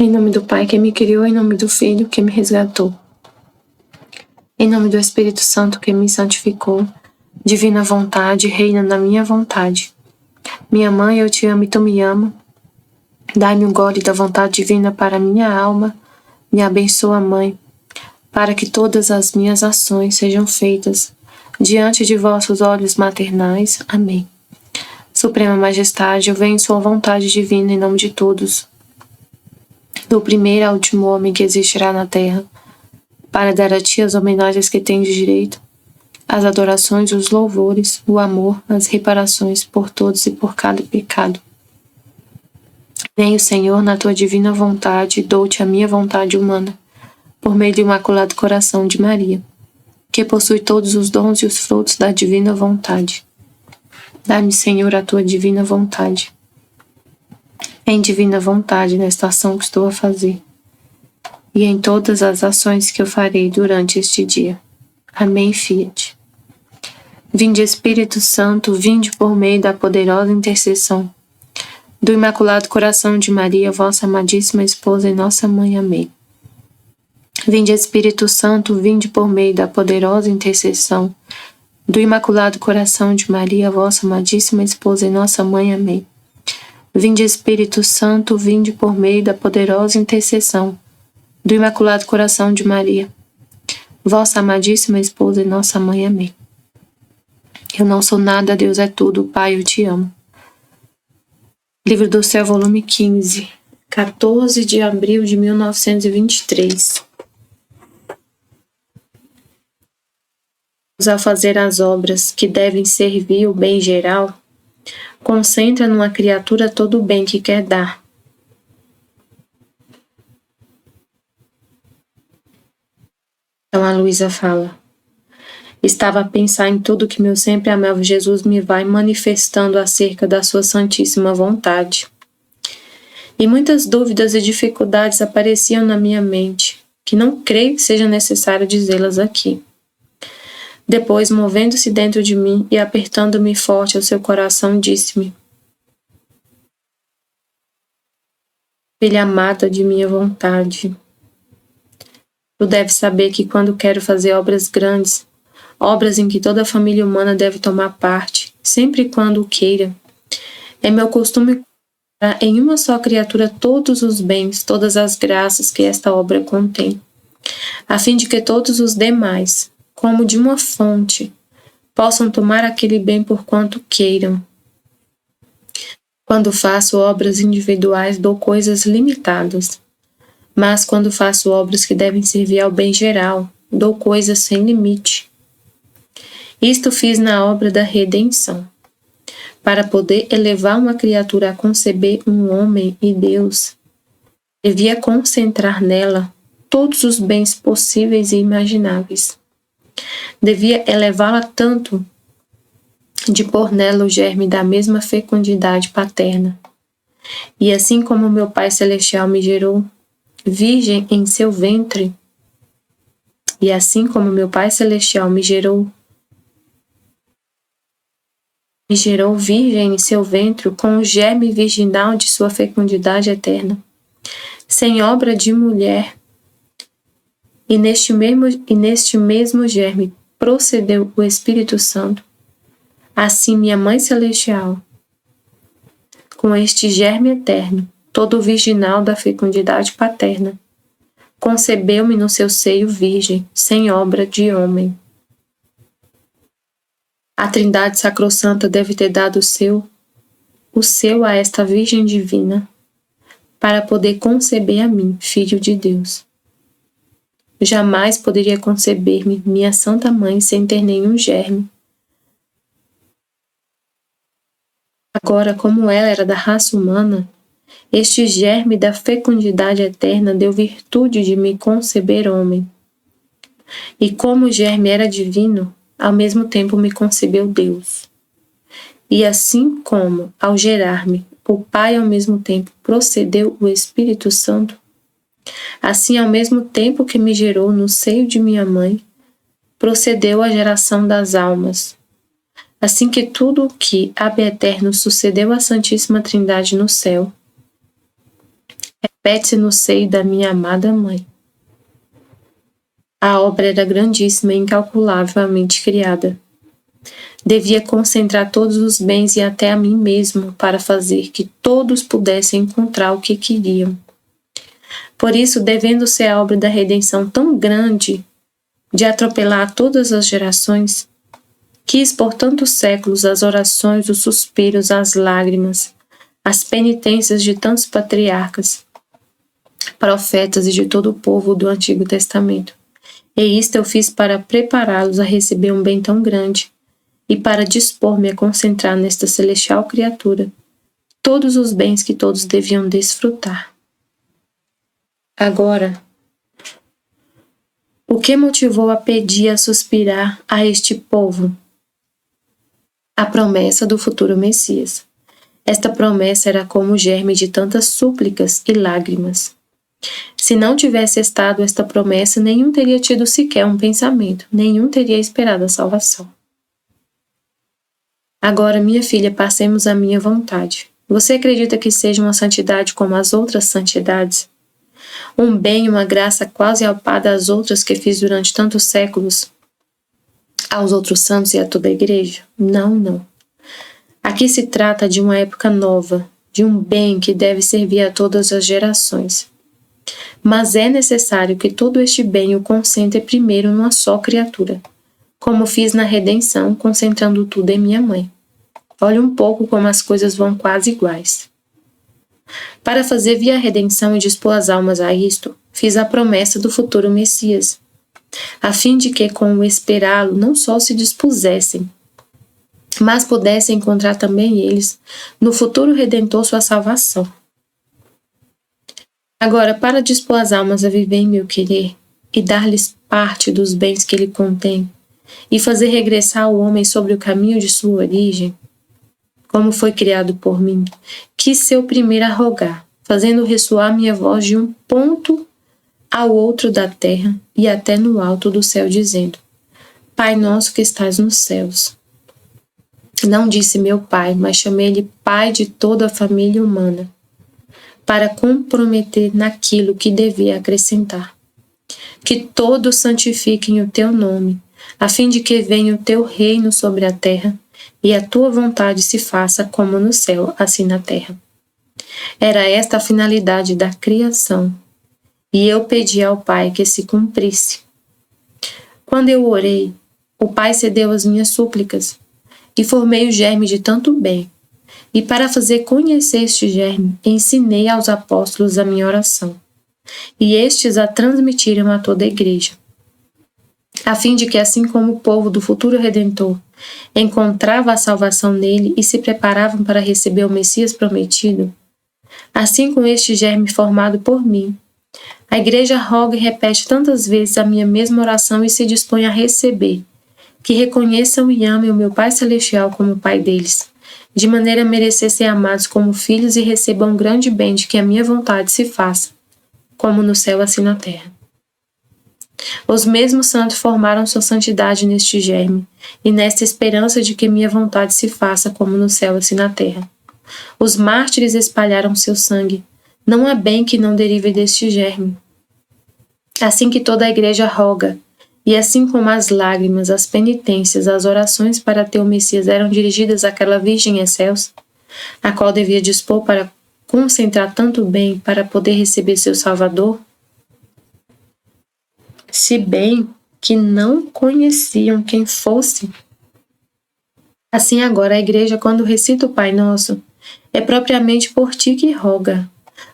Em nome do Pai que me criou, em nome do Filho que me resgatou, em nome do Espírito Santo que me santificou, divina vontade, reina na minha vontade. Minha mãe, eu te amo e tu me ama. Dai-me um gole da vontade divina para minha alma. Me abençoa, Mãe, para que todas as minhas ações sejam feitas diante de vossos olhos maternais. Amém. Suprema Majestade, eu venho em sua vontade divina em nome de todos, do primeiro ao último homem que existirá na terra, para dar a ti as homenagens que tens direito, as adorações, os louvores, o amor, as reparações por todos e por cada pecado. Venho, Senhor, na tua divina vontade, dou-te a minha vontade humana, por meio do Imaculado Coração de Maria, que possui todos os dons e os frutos da divina vontade. Dá-me, Senhor, a tua divina vontade. Em divina vontade nesta ação que estou a fazer, e em todas as ações que eu farei durante este dia. Amém, Fiat. Vinde, Espírito Santo, vinde por meio da poderosa intercessão do Imaculado Coração de Maria, vossa amadíssima esposa e nossa mãe. Amém. Vinde, Espírito Santo, vinde por meio da poderosa intercessão do Imaculado Coração de Maria, vossa amadíssima esposa e nossa mãe. Amém. Vinde, Espírito Santo, vinde por meio da poderosa intercessão do Imaculado Coração de Maria, vossa amadíssima esposa e nossa mãe. Amém. Eu não sou nada, Deus é tudo, Pai, eu te amo. Livro do Céu, volume 15, 14 de abril de 1923. Ao fazer as obras que devem servir o bem geral, concentra numa criatura todo o bem que quer dar. Então a Luísa fala: estava a pensar em tudo que meu sempre amável Jesus me vai manifestando acerca da sua santíssima vontade. E muitas dúvidas e dificuldades apareciam na minha mente, que não creio que seja necessário dizê-las aqui. Depois, movendo-se dentro de mim e apertando-me forte ao seu coração, disse-me: filha amada de minha vontade, tu deves saber que quando quero fazer obras grandes, obras em que toda a família humana deve tomar parte, sempre e quando o queira, é meu costume colocar em uma só criatura todos os bens, todas as graças que esta obra contém, a fim de que todos os demais, como de uma fonte, possam tomar aquele bem por quanto queiram. Quando faço obras individuais, dou coisas limitadas, mas quando faço obras que devem servir ao bem geral, dou coisas sem limite. Isto fiz na obra da redenção, para poder elevar uma criatura a conceber um homem e Deus. Devia concentrar nela todos os bens possíveis e imagináveis. Devia elevá-la tanto de pôr nela o germe da mesma fecundidade paterna. E assim como meu Pai Celestial me gerou virgem em seu ventre, virgem em seu ventre com o germe virginal de sua fecundidade eterna, sem obra de mulher, e neste mesmo germe procedeu o Espírito Santo. Assim minha Mãe Celestial, com este germe eterno, todo virginal da fecundidade paterna, concebeu-me no seu seio virgem, sem obra de homem. A Trindade Sacrossanta deve ter dado o seu a esta Virgem Divina, para poder conceber a mim, Filho de Deus. Jamais poderia conceber-me, minha Santa Mãe, sem ter nenhum germe. Agora, como ela era da raça humana, este germe da fecundidade eterna deu virtude de me conceber homem. E como o germe era divino, ao mesmo tempo me concebeu Deus. E assim como, ao gerar-me, o Pai ao mesmo tempo procedeu o Espírito Santo, assim ao mesmo tempo que me gerou no seio de minha mãe, procedeu a geração das almas. Assim que tudo o que, ab eterno, sucedeu à Santíssima Trindade no céu, é repete-se no seio da minha amada mãe. A obra era grandíssima e incalculavelmente criada. Devia concentrar todos os bens e até a mim mesmo para fazer que todos pudessem encontrar o que queriam. Por isso, devendo ser a obra da redenção tão grande de atropelar todas as gerações, quis por tantos séculos as orações, os suspiros, as lágrimas, as penitências de tantos patriarcas, profetas e de todo o povo do Antigo Testamento. E isto eu fiz para prepará-los a receber um bem tão grande e para dispor-me a concentrar nesta celestial criatura todos os bens que todos deviam desfrutar. Agora, o que motivou a pedir, a suspirar a este povo? A promessa do futuro Messias. Esta promessa era como o germe de tantas súplicas e lágrimas. Se não tivesse estado esta promessa, nenhum teria tido sequer um pensamento, nenhum teria esperado a salvação. Agora, minha filha, passemos à minha vontade. Você acredita que seja uma santidade como as outras santidades? Um bem e uma graça quase alpada às outras que fiz durante tantos séculos? Aos outros santos e a toda a igreja? Não, não. Aqui se trata de uma época nova, de um bem que deve servir a todas as gerações. Mas é necessário que todo este bem o concentre primeiro numa só criatura, como fiz na redenção, concentrando tudo em minha mãe. Olhe um pouco como as coisas vão quase iguais. Para fazer vir a redenção e dispor as almas a isto, fiz a promessa do futuro Messias, a fim de que, com o esperá-lo, não só se dispusessem, mas pudessem encontrar também eles, no futuro Redentor, sua salvação. Agora, para dispor as almas a viver em meu querer e dar-lhes parte dos bens que ele contém, e fazer regressar o homem sobre o caminho de sua origem, como foi criado por mim, quis ser o primeiro a rogar, fazendo ressoar minha voz de um ponto ao outro da terra e até no alto do céu, dizendo: Pai nosso que estás nos céus. Não disse meu pai, mas chamei-lhe pai de toda a família humana, para comprometer naquilo que devia acrescentar. Que todos santifiquem o teu nome, a fim de que venha o teu reino sobre a terra, e a tua vontade se faça como no céu, assim na terra. Era esta a finalidade da criação, e eu pedi ao Pai que se cumprisse. Quando eu orei, o Pai cedeu às minhas súplicas, e formei o germe de tanto bem. E para fazer conhecer este germe, ensinei aos apóstolos a minha oração, e estes a transmitiram a toda a igreja, a fim de que, assim como o povo do futuro Redentor encontrava a salvação nele e se preparavam para receber o Messias prometido, assim com este germe formado por mim, a igreja roga e repete tantas vezes a minha mesma oração e se dispõe a receber, que reconheçam e amem o meu Pai Celestial como o Pai deles, de maneira a merecer ser amados como filhos e recebam um grande bem de que a minha vontade se faça, como no céu assim na terra. Os mesmos santos formaram sua santidade neste germe, e nesta esperança de que minha vontade se faça como no céu assim na terra. Os mártires espalharam seu sangue. Não há bem que não derive deste germe. Assim que toda a igreja roga, e assim como as lágrimas, as penitências, as orações para ter o Messias eram dirigidas àquela Virgem excelsa, a qual devia dispor para concentrar tanto bem para poder receber seu Salvador, se bem que não conheciam quem fosse. Assim agora a igreja, quando recita o Pai Nosso, é propriamente por ti que roga,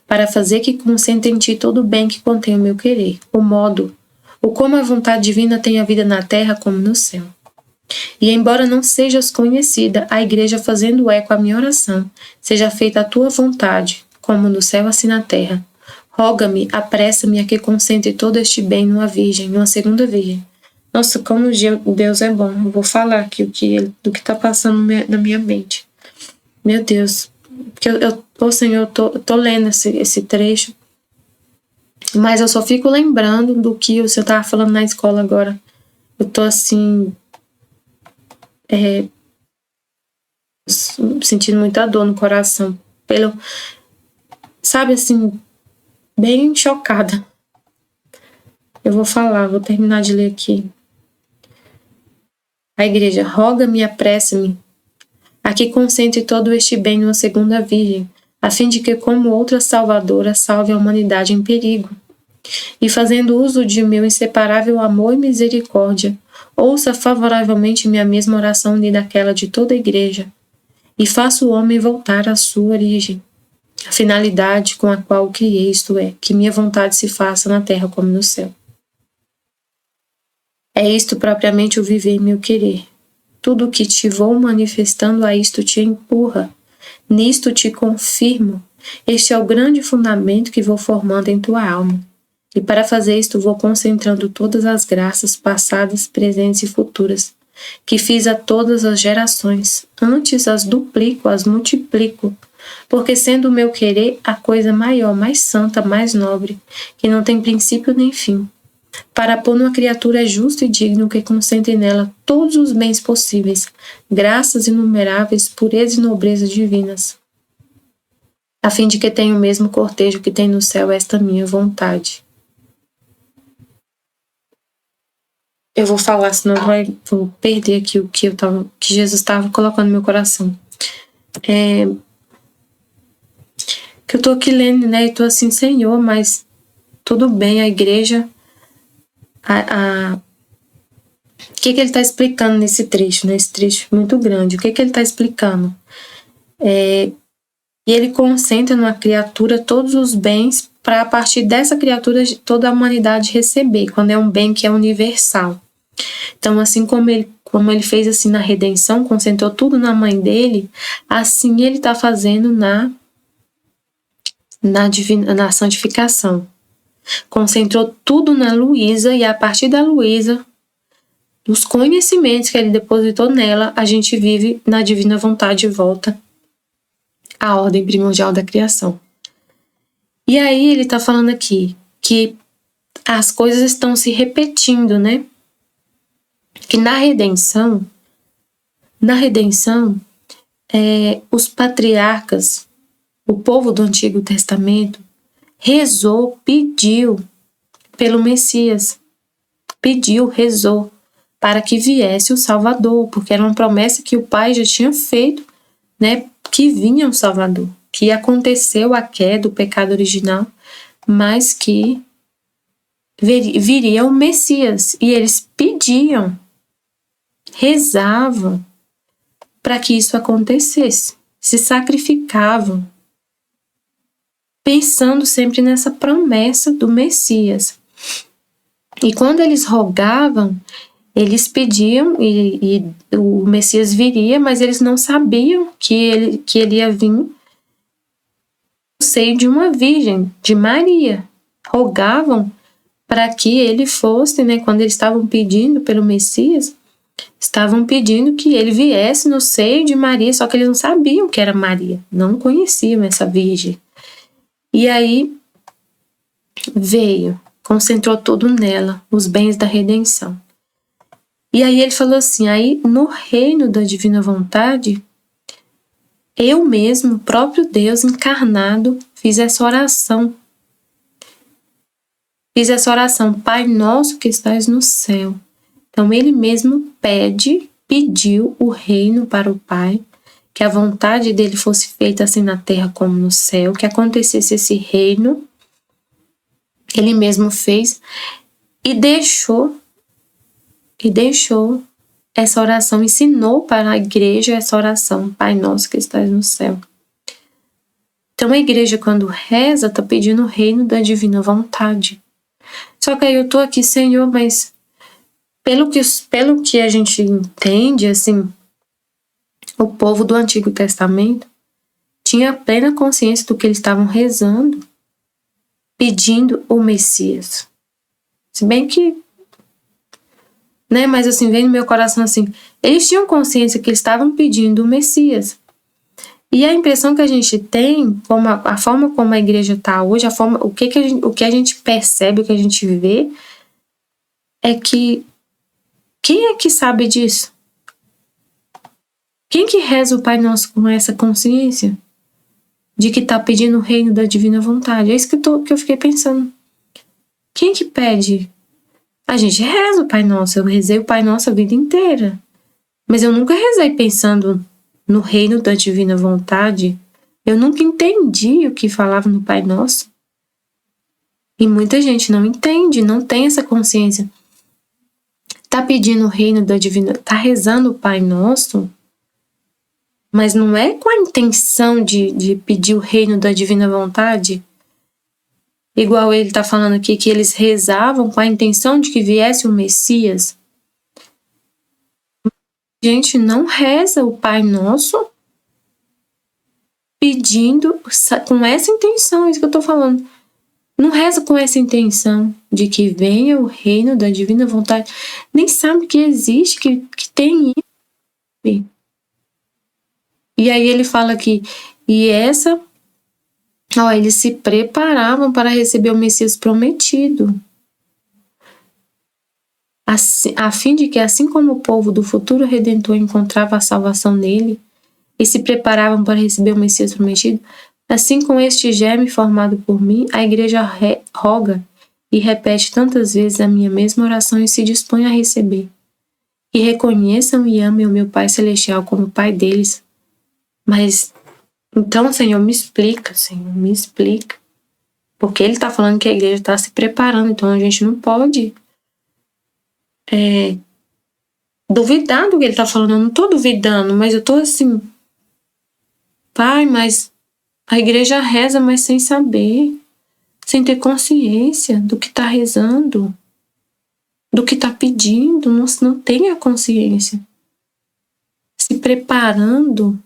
para fazer que concentre em ti todo o bem que contém o meu querer, o modo, o como a vontade divina tem a vida na terra como no céu. E embora não sejas conhecida, a igreja, fazendo eco à minha oração, seja feita a tua vontade, como no céu assim na terra. Roga-me, apressa-me a que concentre todo este bem numa virgem, numa segunda virgem. Nossa, como Deus é bom. Eu vou falar aqui do que está passando na minha mente. Meu Deus. Porque Senhor, eu tô lendo esse trecho, mas eu só fico lembrando do que o Senhor estava falando na escola agora. Eu tô assim, sentindo muita dor no coração. Sabe assim, bem chocada. Eu vou terminar de ler aqui. A igreja: roga-me, apressa-me, a que concentre todo este bem numa segunda virgem, a fim de que, como outra salvadora, salve a humanidade em perigo. E fazendo uso de meu inseparável amor e misericórdia, ouça favoravelmente minha mesma oração unida àquela de toda a igreja, e faça o homem voltar à sua origem, a finalidade com a qual o criei, isto é, que minha vontade se faça na terra como no céu. É isto propriamente o viver e meu querer. Tudo o que te vou manifestando a isto te empurra, nisto te confirmo. Este é o grande fundamento que vou formando em tua alma. E para fazer isto vou concentrando todas as graças passadas, presentes e futuras, que fiz a todas as gerações. Antes as duplico, as multiplico, porque sendo o meu querer a coisa maior, mais santa, mais nobre, que não tem princípio nem fim. Para pôr numa criatura é justo e digno que concentre nela todos os bens possíveis, graças inumeráveis, pureza e nobreza divinas, a fim de que tenha o mesmo cortejo que tem no céu esta minha vontade. Eu vou falar, senão vou perder aqui o que Jesus estava colocando no meu coração. Que eu tô aqui lendo, né, e tô assim, Senhor, mas tudo bem, a igreja, o que ele está explicando nesse trecho muito grande? O que ele está explicando? E ele concentra numa criatura todos os bens para, a partir dessa criatura, toda a humanidade receber, quando é um bem que é universal. Então, assim como ele fez assim na redenção, concentrou tudo na mãe dele, assim ele está fazendo na santificação. Concentrou tudo na Luísa, e a partir da Luísa, dos conhecimentos que ele depositou nela, a gente vive na divina vontade e volta à ordem primordial da criação. E aí ele está falando aqui que as coisas estão se repetindo, né? Que na redenção, os patriarcas, o povo do Antigo Testamento, rezou, pediu pelo Messias, rezou para que viesse o Salvador, porque era uma promessa que o Pai já tinha feito, né, que vinha o Salvador, que aconteceu a queda, o pecado original, mas que viria o Messias, e eles pediam, rezavam para que isso acontecesse, se sacrificavam, pensando sempre nessa promessa do Messias. E quando eles rogavam, eles pediam e o Messias viria, mas eles não sabiam que ele ia vir no seio de uma virgem, de Maria. Rogavam para que ele fosse, né, quando eles estavam pedindo pelo Messias, estavam pedindo que ele viesse no seio de Maria, só que eles não sabiam que era Maria, não conheciam essa virgem. E aí veio, concentrou tudo nela, os bens da redenção. E aí ele falou assim, aí no reino da divina vontade, eu mesmo, próprio Deus encarnado, fiz essa oração. Pai nosso que estás no céu. Então ele mesmo pediu o reino para o Pai, que a vontade dele fosse feita assim na terra como no céu, que acontecesse esse reino. Ele mesmo fez e deixou essa oração, ensinou para a igreja essa oração, Pai nosso que estás no céu. Então a igreja, quando reza, está pedindo o reino da divina vontade. Só que aí eu tô aqui, Senhor, mas pelo que a gente entende, assim, o povo do Antigo Testamento tinha plena consciência do que eles estavam rezando, pedindo o Messias. Se bem que, né, mas assim, vem no meu coração assim, eles tinham consciência que eles estavam pedindo o Messias. E a impressão que a gente tem, como a forma como a igreja está hoje, o que a gente percebe, o que a gente vê, é que quem é que sabe disso? Quem que reza o Pai Nosso com essa consciência? de que está pedindo o reino da divina vontade. É isso que eu fiquei pensando. Quem que pede? A gente reza o Pai Nosso. Eu rezei o Pai Nosso a vida inteira. Mas eu nunca rezei pensando no reino da divina vontade. Eu nunca entendi o que falava no Pai Nosso. E muita gente não entende, não tem essa consciência. Tá pedindo o reino da divina, tá rezando o Pai Nosso, mas não é com a intenção de pedir o reino da divina vontade. Igual ele tá falando aqui, que eles rezavam com a intenção de que viesse o Messias. A gente não reza o Pai Nosso pedindo com essa intenção, é isso que eu tô falando. Não reza com essa intenção de que venha o reino da divina vontade. Nem sabe que existe, que tem isso. E aí ele fala aqui, eles se preparavam para receber o Messias prometido. Assim, a fim de que, assim como o povo do futuro Redentor encontrava a salvação nele e se preparavam para receber o Messias prometido, assim com este germe formado por mim, a igreja roga e repete tantas vezes a minha mesma oração e se dispõe a receber. E reconheçam e amem o meu Pai Celestial como Pai deles. Mas, então, Senhor, me explica, Senhor, me explica. Porque ele está falando que a igreja está se preparando, então a gente não pode duvidar do que ele está falando. Eu não estou duvidando, mas eu estou assim, Pai, mas a igreja reza, mas sem saber, sem ter consciência do que está rezando, do que está pedindo, não tem a consciência. Se preparando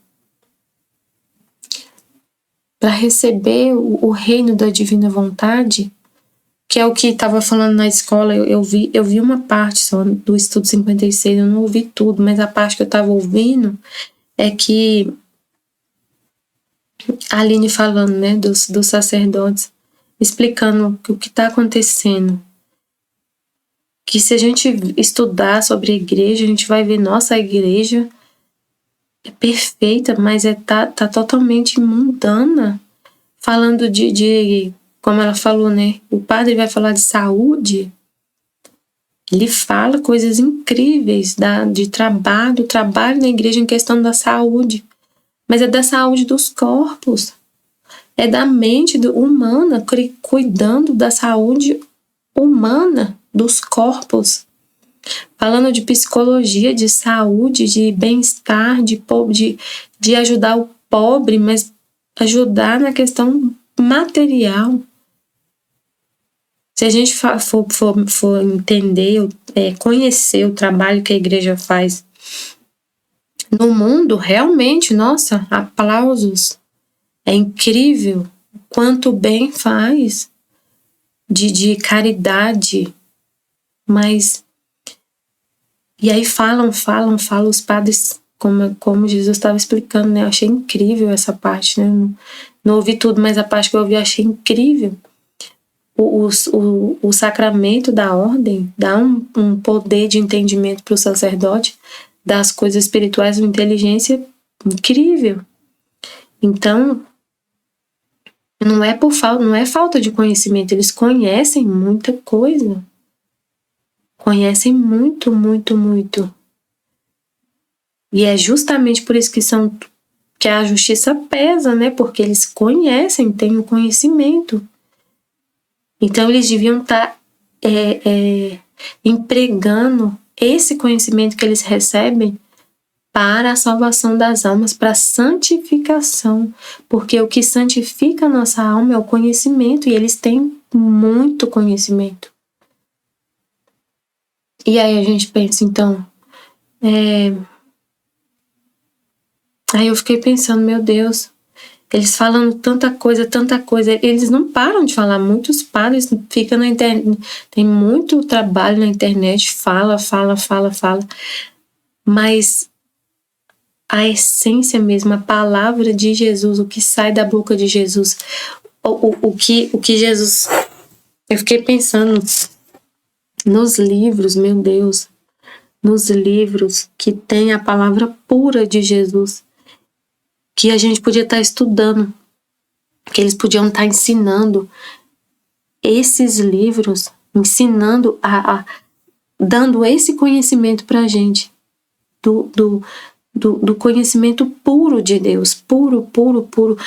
para receber o reino da divina vontade, que é o que estava falando na escola. Eu vi uma parte só do estudo 56, eu não ouvi tudo, mas a parte que eu estava ouvindo é que a Aline falando, né, dos sacerdotes, explicando o que está acontecendo. Que se a gente estudar sobre a igreja, a gente vai ver, nossa, a igreja é perfeita, mas tá totalmente mundana. Falando de, como ela falou, né, o padre vai falar de saúde, ele fala coisas incríveis do trabalho na igreja em questão da saúde. Mas é da saúde dos corpos, é da mente humana, cuidando da saúde humana dos corpos, falando de psicologia, de saúde, de bem-estar, de ajudar o pobre, mas ajudar na questão material. Se a gente for entender, conhecer o trabalho que a igreja faz no mundo, realmente, nossa, aplausos. É incrível quanto bem faz de caridade. Mas, e aí falam os padres, como Jesus estava explicando, né? Eu achei incrível essa parte, né? Não ouvi tudo, mas a parte que eu ouvi eu achei incrível. O sacramento da ordem dá um poder de entendimento para o sacerdote das coisas espirituais, uma inteligência incrível. Então, não é falta de conhecimento, eles conhecem muita coisa. Conhecem muito, muito, muito. E é justamente por isso que a justiça pesa, né? Porque eles conhecem, têm o conhecimento. Então, eles deviam estar empregando esse conhecimento que eles recebem para a salvação das almas, para a santificação, porque o que santifica a nossa alma é o conhecimento, e eles têm muito conhecimento. E aí a gente pensa, então, aí eu fiquei pensando, meu Deus, eles falando tanta coisa, eles não param de falar. Muitos padres ficam na internet, tem muito trabalho na internet, fala, mas a essência mesmo, a palavra de Jesus, o que sai da boca de Jesus, o que Jesus... Eu fiquei pensando nos livros, meu Deus, nos livros que tem a palavra pura de Jesus, que a gente podia estar estudando que eles podiam estar ensinando esses livros, ensinando, dando esse conhecimento pra gente, do conhecimento puro de Deus, puro, puro, puro. O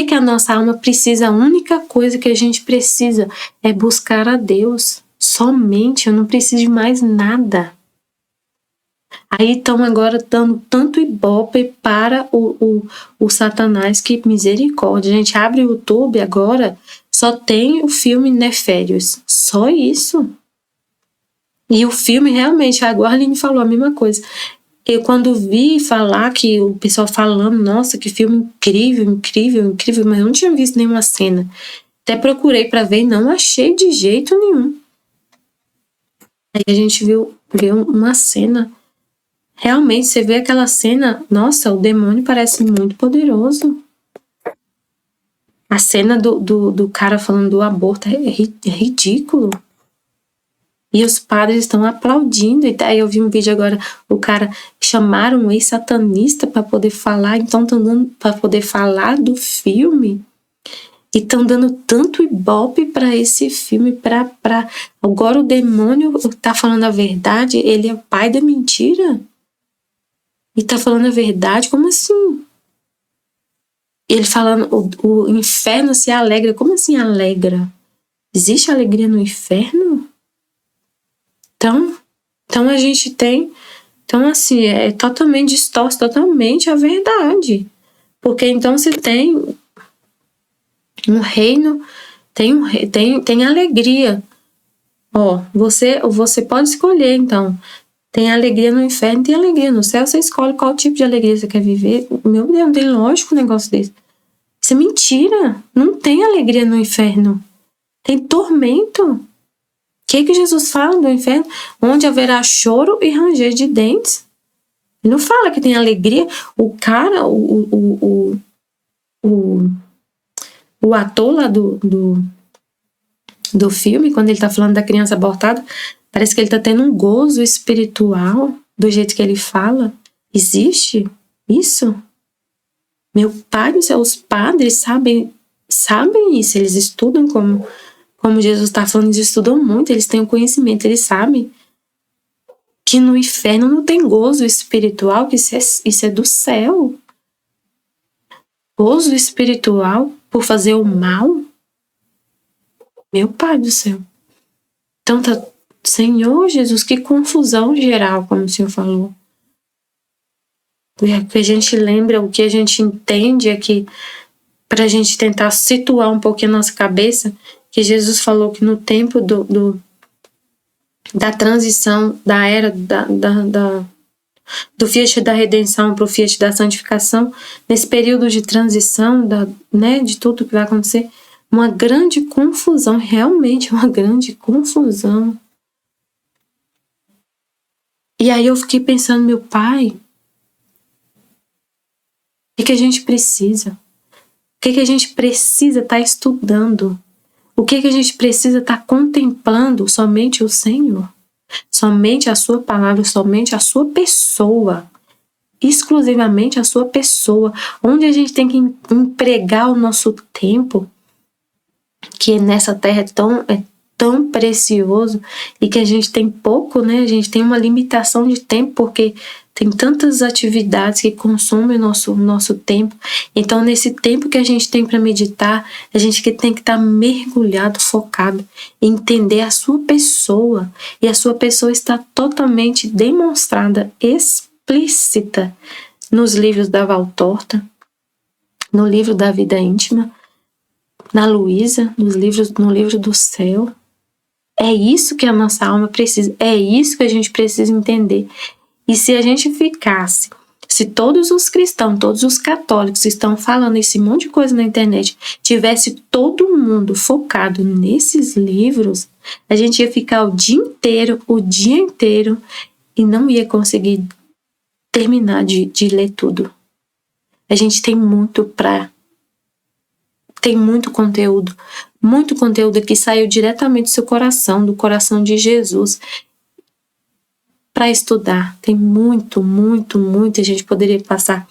que a nossa alma precisa? A única coisa que a gente precisa é buscar a Deus, somente. Eu não preciso de mais nada. Aí estão agora dando tanto ibope para o Satanás, que misericórdia. A gente abre o YouTube agora, só tem o filme Neférios, só isso. E o filme realmente, agora a Aline falou a mesma coisa. Eu quando vi falar que o pessoal falando, nossa, que filme incrível, incrível, incrível, mas eu não tinha visto nenhuma cena. Até procurei para ver e não achei de jeito nenhum. Aí a gente viu uma cena. Realmente, você vê aquela cena, nossa, o demônio parece muito poderoso. A cena do cara falando do aborto é ridículo. E os padres estão aplaudindo. E aí eu vi um vídeo agora, o cara chamaram um ex-satanista para poder falar, então estão dando para poder falar do filme. E estão dando tanto ibope para esse filme, para agora o demônio tá falando a verdade, ele é o pai da mentira. E tá falando a verdade, como assim? Ele falando, o inferno se alegra, como assim alegra? Existe alegria no inferno? Então a gente tem, então assim, totalmente distorce totalmente a verdade. Porque então se tem um reino, tem alegria. Ó, você pode escolher, então. Tem alegria no inferno, tem alegria no céu. Você escolhe qual tipo de alegria você quer viver. Meu Deus, não tem lógico um negócio desse. Isso é mentira. Não tem alegria no inferno. Tem tormento. O que Jesus fala do inferno? Onde haverá choro e ranger de dentes. Ele não fala que tem alegria. O cara, o ator lá do filme, quando ele tá falando da criança abortada, parece que ele tá tendo um gozo espiritual do jeito que ele fala. Existe isso? Meu pai do céu, os padres sabem isso, eles estudam como Jesus está falando, eles estudam muito, eles têm o conhecimento, eles sabem que no inferno não tem gozo espiritual, que isso é do céu. Gozo espiritual por fazer o mal? Meu pai do céu. Então tá, Senhor Jesus, que confusão geral, como o Senhor falou. O que a gente lembra, o que a gente entende é que, para a gente tentar situar um pouquinho a nossa cabeça, que Jesus falou que no tempo da transição, da era do Fiat da redenção para o Fiat da santificação, nesse período de transição, de tudo que vai acontecer, uma grande confusão, realmente uma grande confusão. E aí eu fiquei pensando, meu pai, o que a gente precisa? O que a gente precisa estar estudando? O que a gente precisa estar contemplando? Somente o Senhor? Somente a sua palavra, somente a sua pessoa, exclusivamente a sua pessoa, onde a gente tem que empregar o nosso tempo, que nessa terra é tão precioso e que a gente tem pouco, né? A gente tem uma limitação de tempo porque tem tantas atividades que consomem nosso tempo. Então, nesse tempo que a gente tem para meditar, a gente tem que estar mergulhado, focado em entender a sua pessoa. E a sua pessoa está totalmente demonstrada, explícita nos livros da Valtorta, no livro da Vida Íntima, na Luísa, no livro do céu. É isso que a nossa alma precisa, é isso que a gente precisa entender. E se a gente ficasse, se todos os cristãos, todos os católicos estão falando esse monte de coisa na internet, tivesse todo mundo focado nesses livros, a gente ia ficar o dia inteiro e não ia conseguir terminar de ler tudo. A gente tem tem muito conteúdo que saiu diretamente do seu coração, do coração de Jesus, para estudar. Tem muito, a gente poderia passar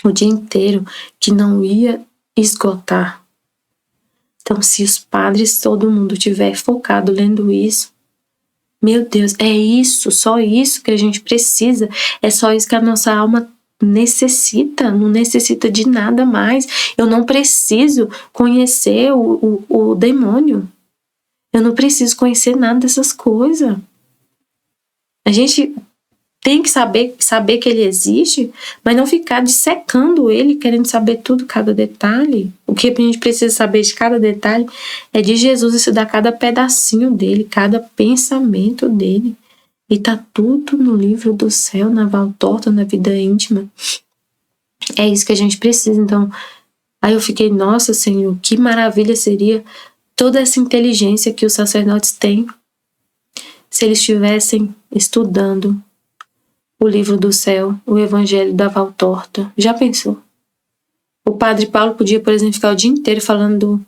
o dia inteiro que não ia esgotar. Então, se os padres, todo mundo tiver focado lendo isso, meu Deus, é isso, só isso que a gente precisa, é só isso que a nossa alma necessita, não necessita de nada mais. Eu não preciso conhecer o demônio, eu não preciso conhecer nada dessas coisas. A gente tem que saber que ele existe, mas não ficar dissecando ele, querendo saber tudo, cada detalhe. O que a gente precisa saber de cada detalhe é de Jesus, estudar cada pedacinho dele, cada pensamento dele. E tá tudo no livro do céu, na Valtorta, na vida íntima. É isso que a gente precisa. Então, aí eu fiquei, nossa, Senhor, que maravilha seria toda essa inteligência que os sacerdotes têm se eles estivessem estudando o livro do céu, o evangelho da Valtorta. Já pensou? O padre Paulo podia, por exemplo, ficar o dia inteiro fazendo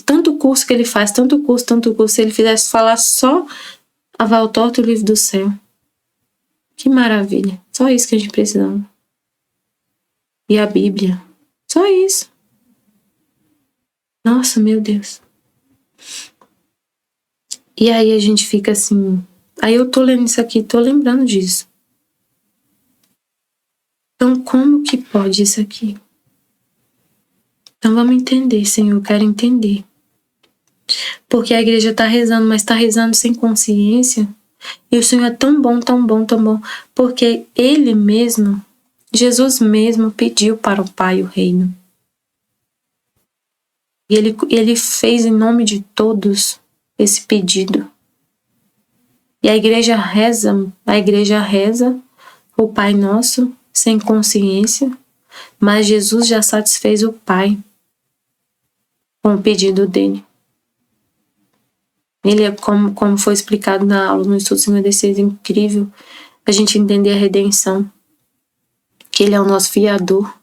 tanto curso que ele faz, tanto curso, se ele fizesse falar só a Valtorta e o livro do céu. Que maravilha. Só isso que a gente precisa. E a Bíblia. Só isso. Nossa, meu Deus. E aí a gente fica assim... Aí eu tô lendo isso aqui, tô lembrando disso. Então, como que pode isso aqui? Então vamos entender, Senhor, eu quero entender. Porque a igreja tá rezando, mas tá rezando sem consciência. E o Senhor é tão bom, tão bom, tão bom. Porque Ele mesmo, Jesus mesmo, pediu para o Pai o reino. E ele fez em nome de todos esse pedido. E a igreja reza o Pai Nosso sem consciência, mas Jesus já satisfez o Pai com o pedido dele. Ele é como foi explicado na aula, no estudo 56, incrível a gente entender a redenção, que ele é o nosso fiador.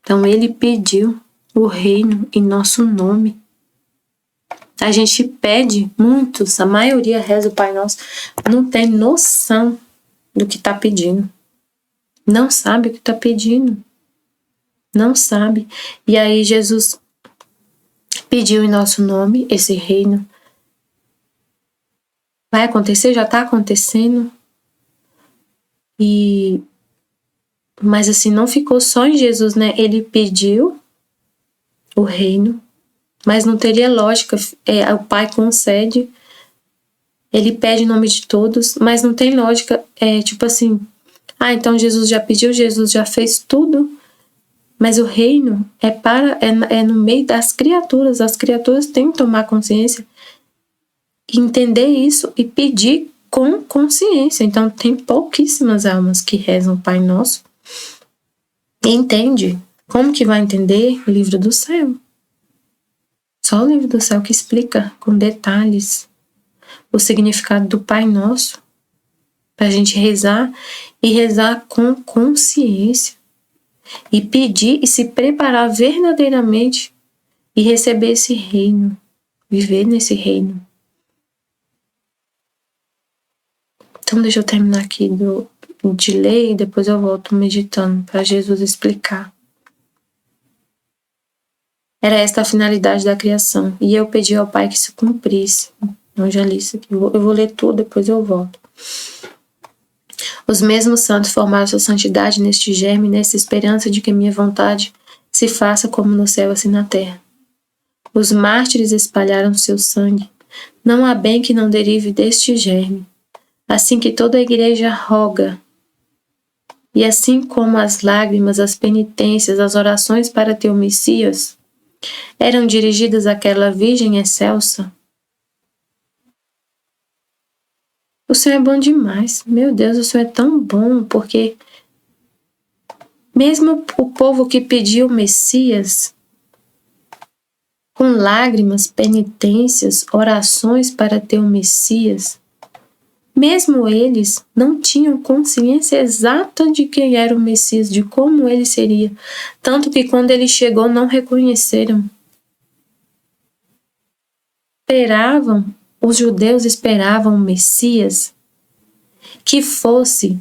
Então ele pediu o reino em nosso nome. A gente pede, muitos, a maioria reza o Pai Nosso, não tem noção do que está pedindo. Não sabe o que está pedindo. Não sabe. E aí Jesus pediu em nosso nome esse reino. Vai acontecer, já está acontecendo. Mas assim, não ficou só em Jesus, né? Ele pediu o reino, mas não teria lógica. O Pai concede, ele pede em nome de todos, mas não tem lógica. Tipo assim, então Jesus já pediu, Jesus já fez tudo, mas o reino é no meio das criaturas. As criaturas têm que tomar consciência, entender isso e pedir com consciência. Então tem pouquíssimas almas que rezam o Pai Nosso e entende. Como que vai entender o livro do céu? Só o livro do céu que explica com detalhes o significado do Pai Nosso, para a gente rezar e rezar com consciência e pedir e se preparar verdadeiramente e receber esse reino, viver nesse reino. Então deixa eu terminar aqui de ler e depois eu volto meditando para Jesus explicar. Era esta a finalidade da criação, e eu pedi ao Pai que se cumprisse. Eu já li isso aqui, eu vou ler tudo, depois eu volto. Os mesmos santos formaram sua santidade neste germe, nessa esperança de que minha vontade se faça como no céu, assim na terra. Os mártires espalharam seu sangue. Não há bem que não derive deste germe. Assim que toda a igreja roga, e assim como as lágrimas, as penitências, as orações para teu Messias eram dirigidas àquela Virgem excelsa, o Senhor é bom demais. Meu Deus, o Senhor é tão bom, porque mesmo o povo que pediu o Messias, com lágrimas, penitências, orações para ter o Messias, mesmo eles não tinham consciência exata de quem era o Messias, de como ele seria. Tanto que quando ele chegou, não reconheceram. Os judeus esperavam o Messias que fosse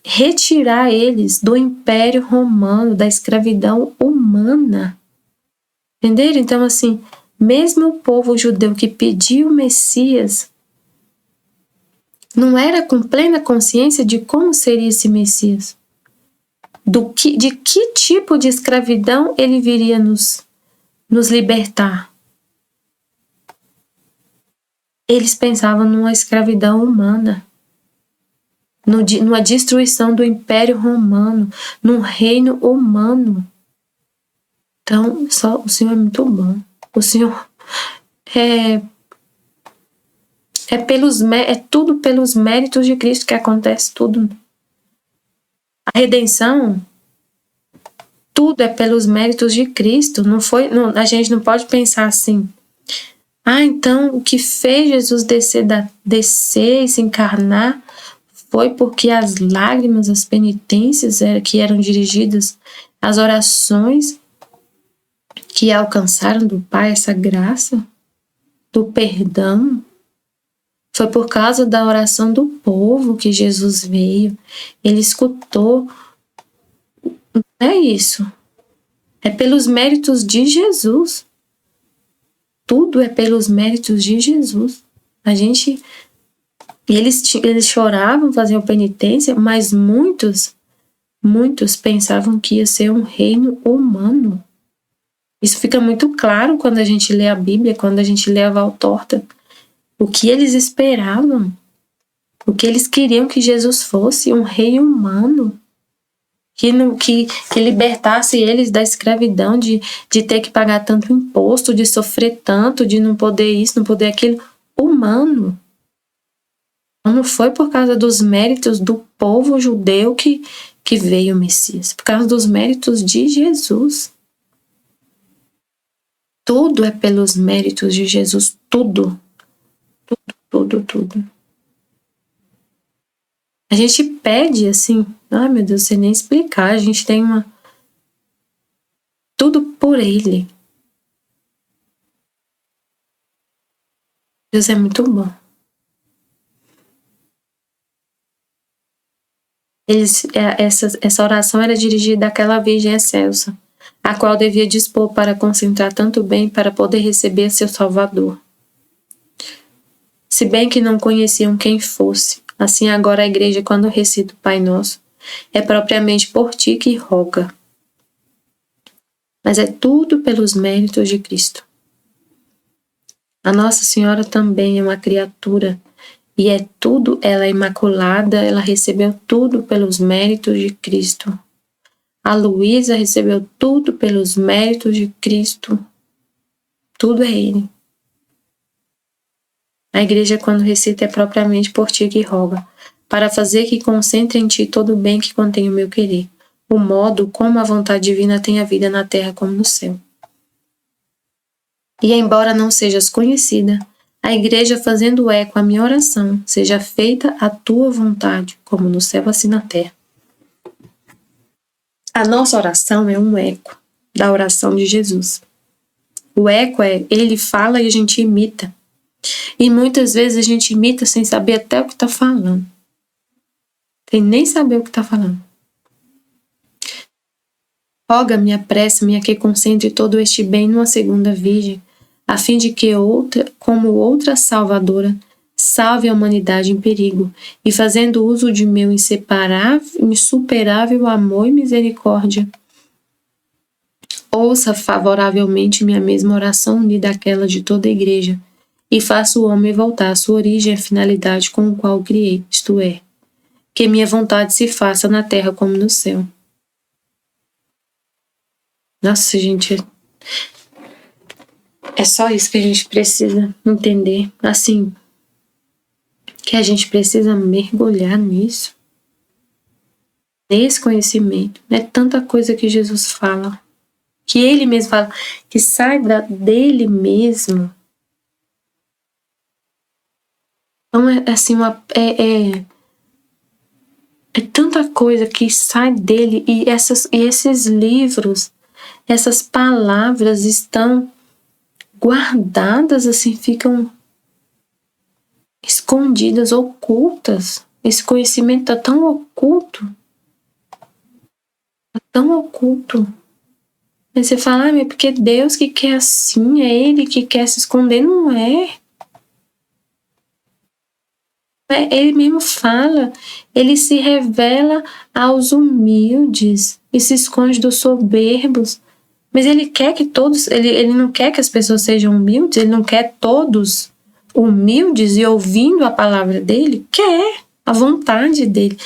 retirar eles do Império Romano, da escravidão humana. Entenderam? Então, assim, mesmo o povo judeu que pediu o Messias não era com plena consciência de como seria esse Messias, de que tipo de escravidão ele viria nos libertar. Eles pensavam numa escravidão humana, numa destruição do Império Romano, num reino humano. Então, só o Senhor é muito bom. O Senhor é tudo pelos méritos de Cristo que acontece tudo. A redenção, tudo é pelos méritos de Cristo. A gente não pode pensar assim. Então o que fez Jesus descer e se encarnar foi porque as lágrimas, as penitências que eram dirigidas, as orações que alcançaram do Pai essa graça do perdão. Foi por causa da oração do povo que Jesus veio. Ele escutou. Não é isso. É pelos méritos de Jesus. Tudo é pelos méritos de Jesus. Eles choravam, faziam penitência, mas muitos pensavam que ia ser um reino humano. Isso fica muito claro quando a gente lê a Bíblia, quando a gente lê a Valtorta. O que eles esperavam, o que eles queriam que Jesus fosse, um rei humano, que libertasse eles da escravidão, de ter que pagar tanto imposto, de sofrer tanto, de não poder isso, não poder aquilo, humano. Não foi por causa dos méritos do povo judeu que veio o Messias, por causa dos méritos de Jesus. Tudo é pelos méritos de Jesus, tudo. Tudo. A gente pede assim, meu Deus, sem nem explicar, a gente tem tudo por Ele. Deus é muito bom. Essa oração era dirigida àquela Virgem excelsa, a qual devia dispor para concentrar tanto bem para poder receber seu Salvador. Se bem que não conheciam quem fosse, assim agora a igreja, quando recita o Pai Nosso, é propriamente por ti que roga. Mas é tudo pelos méritos de Cristo. A Nossa Senhora também é uma criatura, e ela é imaculada, ela recebeu tudo pelos méritos de Cristo. A Luísa recebeu tudo pelos méritos de Cristo. Tudo é Ele. A igreja, quando recita, é propriamente por ti que roga, para fazer que concentre em ti todo o bem que contém o meu querer, o modo como a vontade divina tem a vida na terra como no céu. E embora não sejas conhecida, a igreja, fazendo eco à minha oração, seja feita a tua vontade, como no céu assim na terra. A nossa oração é um eco da oração de Jesus. O eco é, ele fala e a gente imita. E muitas vezes a gente imita sem saber até o que está falando. Sem nem saber o que está falando. Roga-me, apressa-me a que concentre todo este bem numa segunda virgem, a fim de que como outra salvadora, salve a humanidade em perigo, e fazendo uso de meu insuperável amor e misericórdia, ouça favoravelmente minha mesma oração unida àquela de toda a igreja, e faça o homem voltar à sua origem e à finalidade com o qual o criei, isto é, que minha vontade se faça na terra como no céu. Nossa, gente, é só isso que a gente precisa entender, assim, que a gente precisa mergulhar nisso, nesse conhecimento. É tanta coisa que Jesus fala, que Ele mesmo fala, que sai dele mesmo. Então, é tanta coisa que sai dele, e esses livros, essas palavras estão guardadas, assim, ficam escondidas, ocultas Esse conhecimento está tão oculto. Tá tão oculto. Aí você fala, mas é porque Deus que quer assim, é Ele que quer se esconder. Não é. Ele mesmo fala, ele se revela aos humildes e se esconde dos soberbos. Mas ele quer que todos, ele não quer que as pessoas sejam humildes, ele não quer todos humildes e ouvindo a palavra dele, quer a vontade dele.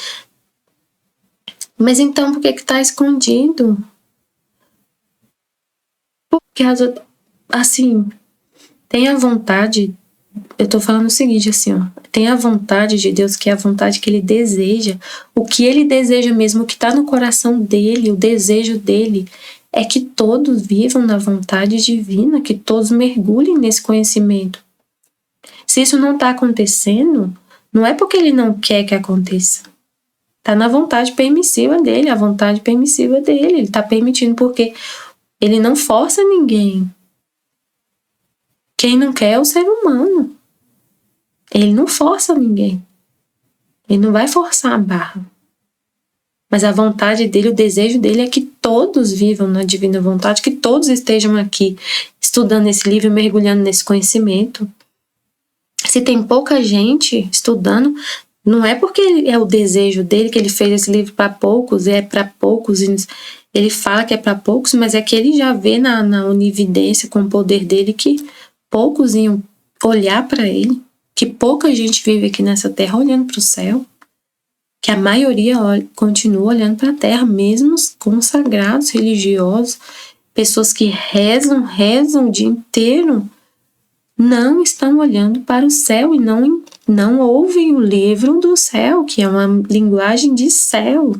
Mas então por que está escondido? Porque assim, tem a vontade. Eu tô falando o seguinte, assim, ó. Tem a vontade de Deus, que é a vontade que Ele deseja. O que Ele deseja mesmo, o que tá no coração dele, o desejo dele, é que todos vivam na vontade divina, que todos mergulhem nesse conhecimento. Se isso não tá acontecendo, não é porque Ele não quer que aconteça. Tá na vontade permissiva dele, a vontade permissiva dele. Ele tá permitindo porque Ele não força ninguém. Quem não quer é o ser humano. Ele não força ninguém. Ele não vai forçar a barra. Mas a vontade dele, o desejo dele é que todos vivam na divina vontade, que todos estejam aqui estudando esse livro, mergulhando nesse conhecimento. Se tem pouca gente estudando, não é porque é o desejo dele que ele fez esse livro para poucos, é para poucos. Ele fala que é para poucos, mas é que ele já vê na onividência, com o poder dele, que poucos iam olhar para ele. Que pouca gente vive aqui nessa terra olhando para o céu, que a maioria continua olhando para a terra, mesmo os consagrados religiosos, pessoas que rezam o dia inteiro, não estão olhando para o céu e não ouvem o livro do céu, que é uma linguagem de céu.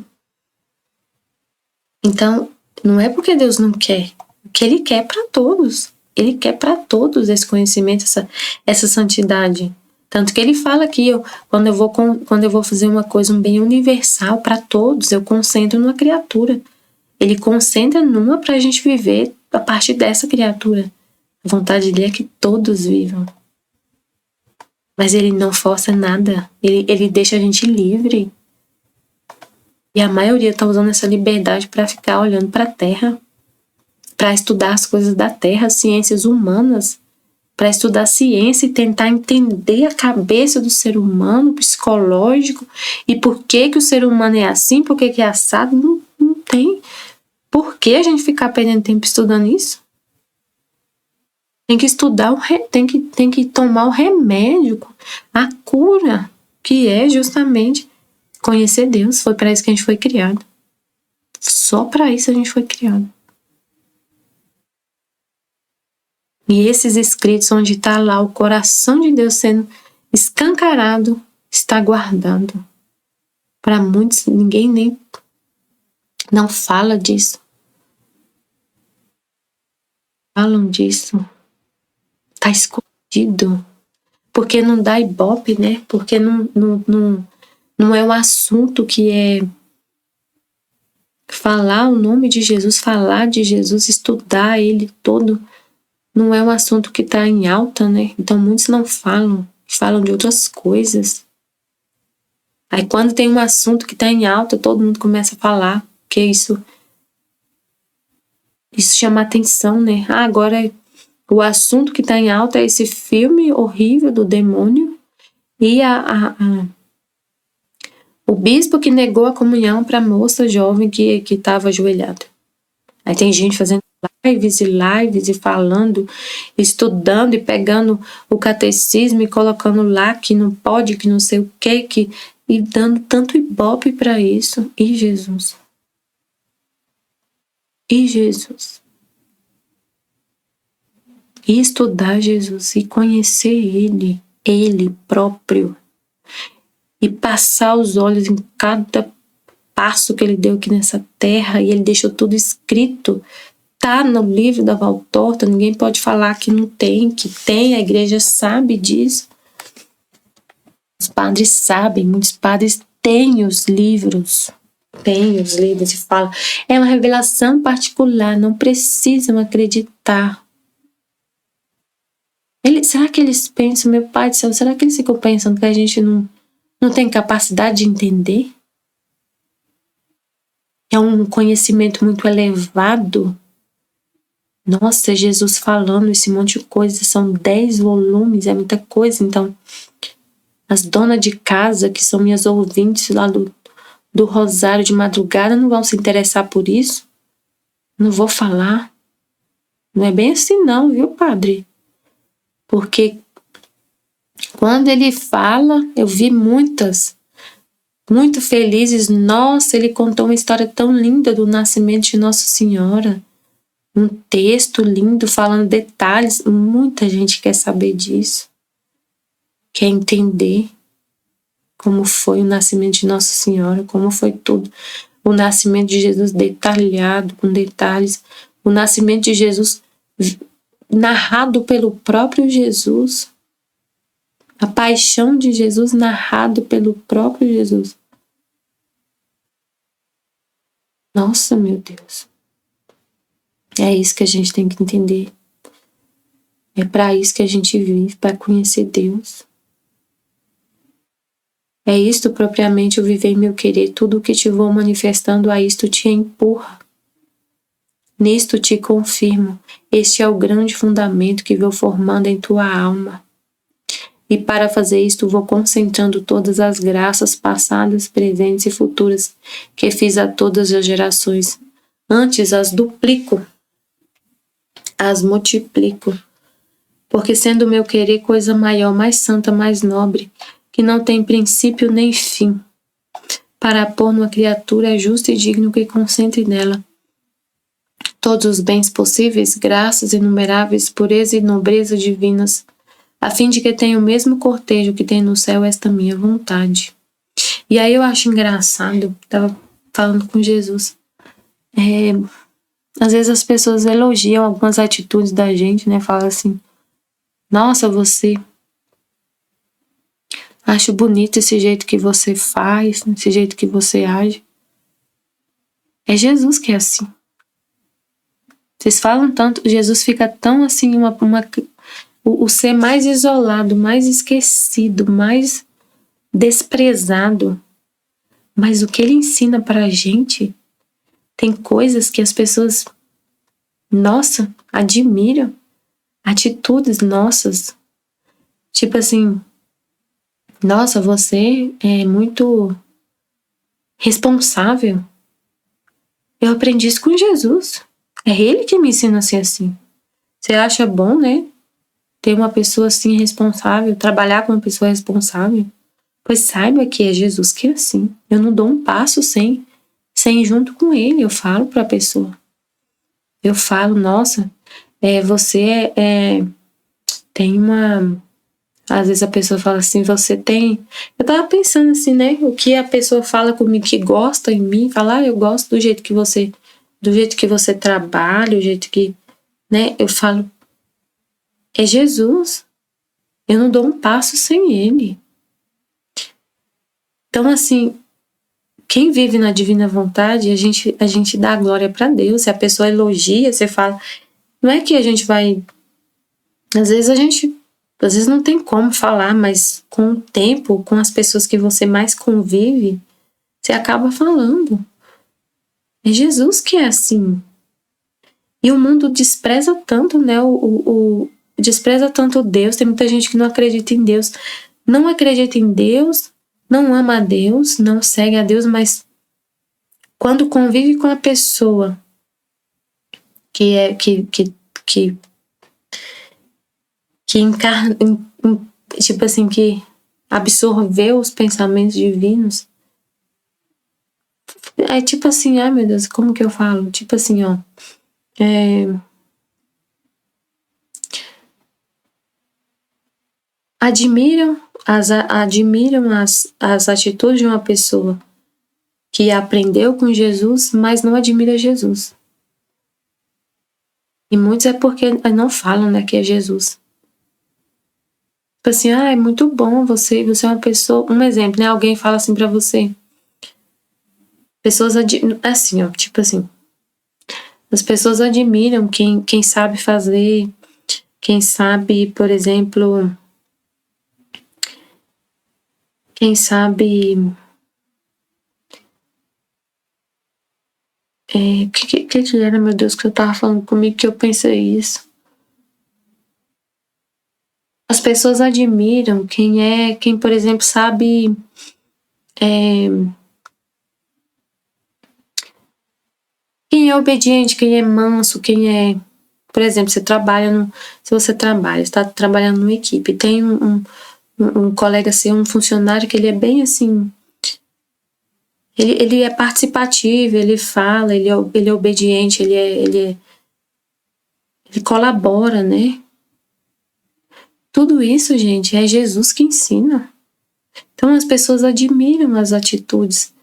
Então, não é porque Deus não quer, que Ele quer para todos. Ele quer para todos esse conhecimento, essa santidade. Tanto que ele fala aqui, quando eu vou fazer uma coisa, um bem universal para todos, eu concentro numa criatura. Ele concentra numa para a gente viver a partir dessa criatura. A vontade dele é que todos vivam. Mas ele não força nada. Ele deixa a gente livre. E a maioria está usando essa liberdade para ficar olhando para a Terra, para estudar as coisas da Terra, ciências humanas, para estudar ciência e tentar entender a cabeça do ser humano, psicológico, e por que o ser humano é assim, por que é assado. Não tem por que a gente ficar perdendo tempo estudando isso. Tem que estudar, tem que tomar o remédio, a cura, que é justamente conhecer Deus. Foi para isso que a gente foi criado. Só para isso a gente foi criado. E esses escritos, onde está lá o coração de Deus sendo escancarado, está guardado. Para muitos, ninguém nem não fala disso. Falam disso. Está escondido. Porque não dá ibope, né? Porque não é um assunto que é falar o nome de Jesus, falar de Jesus, estudar ele todo. Não é um assunto que está em alta, né? Então muitos não falam de outras coisas. Aí quando tem um assunto que está em alta, todo mundo começa a falar, porque isso chama atenção, né? Agora o assunto que está em alta é esse filme horrível do demônio e o bispo que negou a comunhão para a moça jovem que estava ajoelhada. Aí tem gente fazendo lives e falando, estudando e pegando o catecismo e colocando lá que não pode, que não sei o que, e dando tanto ibope para isso. E Jesus? E Jesus? E estudar Jesus e conhecer Ele próprio. E passar os olhos em cada passo que Ele deu aqui nessa terra, e Ele deixou tudo escrito. Tá no livro da Valtorta, ninguém pode falar que não tem, que tem, a igreja sabe disso. Os padres sabem, muitos padres têm os livros e falam, é uma revelação particular, não precisam acreditar. Será que eles pensam, meu pai do céu, será que eles ficam pensando que a gente não Não tem capacidade de entender? É um conhecimento muito elevado. Nossa, Jesus falando esse monte de coisa, são 10 volumes, é muita coisa. Então, as donas de casa, que são minhas ouvintes lá do Rosário de madrugada, não vão se interessar por isso? Não vou falar. Não é bem assim não, viu, padre? Porque quando ele fala, eu vi muitas, muito felizes. Nossa, ele contou uma história tão linda do nascimento de Nossa Senhora. Um texto lindo, falando detalhes. Muita gente quer saber disso. Quer entender como foi o nascimento de Nossa Senhora, como foi tudo. O nascimento de Jesus detalhado, com detalhes. O nascimento de Jesus narrado pelo próprio Jesus. A paixão de Jesus narrado pelo próprio Jesus. Nossa, meu Deus. É isso que a gente tem que entender. É para isso que a gente vive, para conhecer Deus. É isto propriamente o viver meu querer, tudo o que te vou manifestando a isto te empurra. Nisto te confirmo, este é o grande fundamento que vou formando em tua alma. E para fazer isto vou concentrando todas as graças passadas, presentes e futuras que fiz a todas as gerações. Antes as duplico, as multiplico, porque sendo o meu querer coisa maior, mais santa, mais nobre, que não tem princípio nem fim, para pôr numa criatura é justo e digno que concentre nela todos os bens possíveis, graças inumeráveis, pureza e nobreza divinas, a fim de que tenha o mesmo cortejo que tem no céu esta minha vontade. E aí eu acho engraçado, estava falando com Jesus, às vezes as pessoas elogiam algumas atitudes da gente, né? Falam assim, nossa, você... Acho bonito esse jeito que você faz, esse jeito que você age. É Jesus que é assim. Vocês falam tanto, Jesus fica tão assim, o ser mais isolado, mais esquecido, mais desprezado. Mas o que ele ensina pra gente, tem coisas que as pessoas, nossa, admiram. Atitudes nossas. Tipo assim, nossa, você é muito responsável. Eu aprendi isso com Jesus. É ele que me ensina a ser assim. Você acha bom, né? Ter uma pessoa assim responsável, trabalhar com uma pessoa responsável? Pois saiba que é Jesus que é assim. Eu não dou um passo sem ir junto com ele. Eu falo para a pessoa. Eu falo, nossa, você tem uma... Às vezes a pessoa fala assim, você tem... Eu tava pensando assim, né? O que a pessoa fala comigo que gosta em mim, fala, eu gosto do jeito que você trabalha, o jeito que, né? Eu falo, é Jesus. Eu não dou um passo sem ele. Então, assim, quem vive na divina vontade, a gente dá glória para Deus. Se a pessoa elogia, você fala, não é que a gente vai... Às vezes não tem como falar, mas com o tempo, com as pessoas que você mais convive, você acaba falando. É Jesus que é assim. E o mundo despreza tanto, né? Despreza tanto Deus. Tem muita gente que não acredita em Deus. Não acredita em Deus, não ama a Deus, não segue a Deus, mas quando convive com a pessoa que encarna, tipo assim, que absorveu os pensamentos divinos, é tipo assim, ai meu Deus, como que eu falo? Tipo assim, ó, admiram as atitudes de uma pessoa que aprendeu com Jesus, mas não admira Jesus. E muitos é porque não falam, né, que é Jesus. Tipo assim, é muito bom você é uma pessoa... Um exemplo, né, alguém fala assim pra você. Pessoas assim, ó, tipo assim, as pessoas admiram quem sabe fazer, quem sabe, por exemplo, Quem sabe... que era, meu Deus, que eu tava falando comigo que eu pensei isso? As pessoas admiram quem, por exemplo, sabe... Quem é obediente, quem é manso, quem é... Por exemplo, se você trabalha, está trabalhando numa equipe, tem um colega seu, um funcionário que ele é bem assim... Ele é participativo, ele fala, ele é obediente, ele colabora, né? Tudo isso, gente, é Jesus que ensina. Então as pessoas admiram as atitudes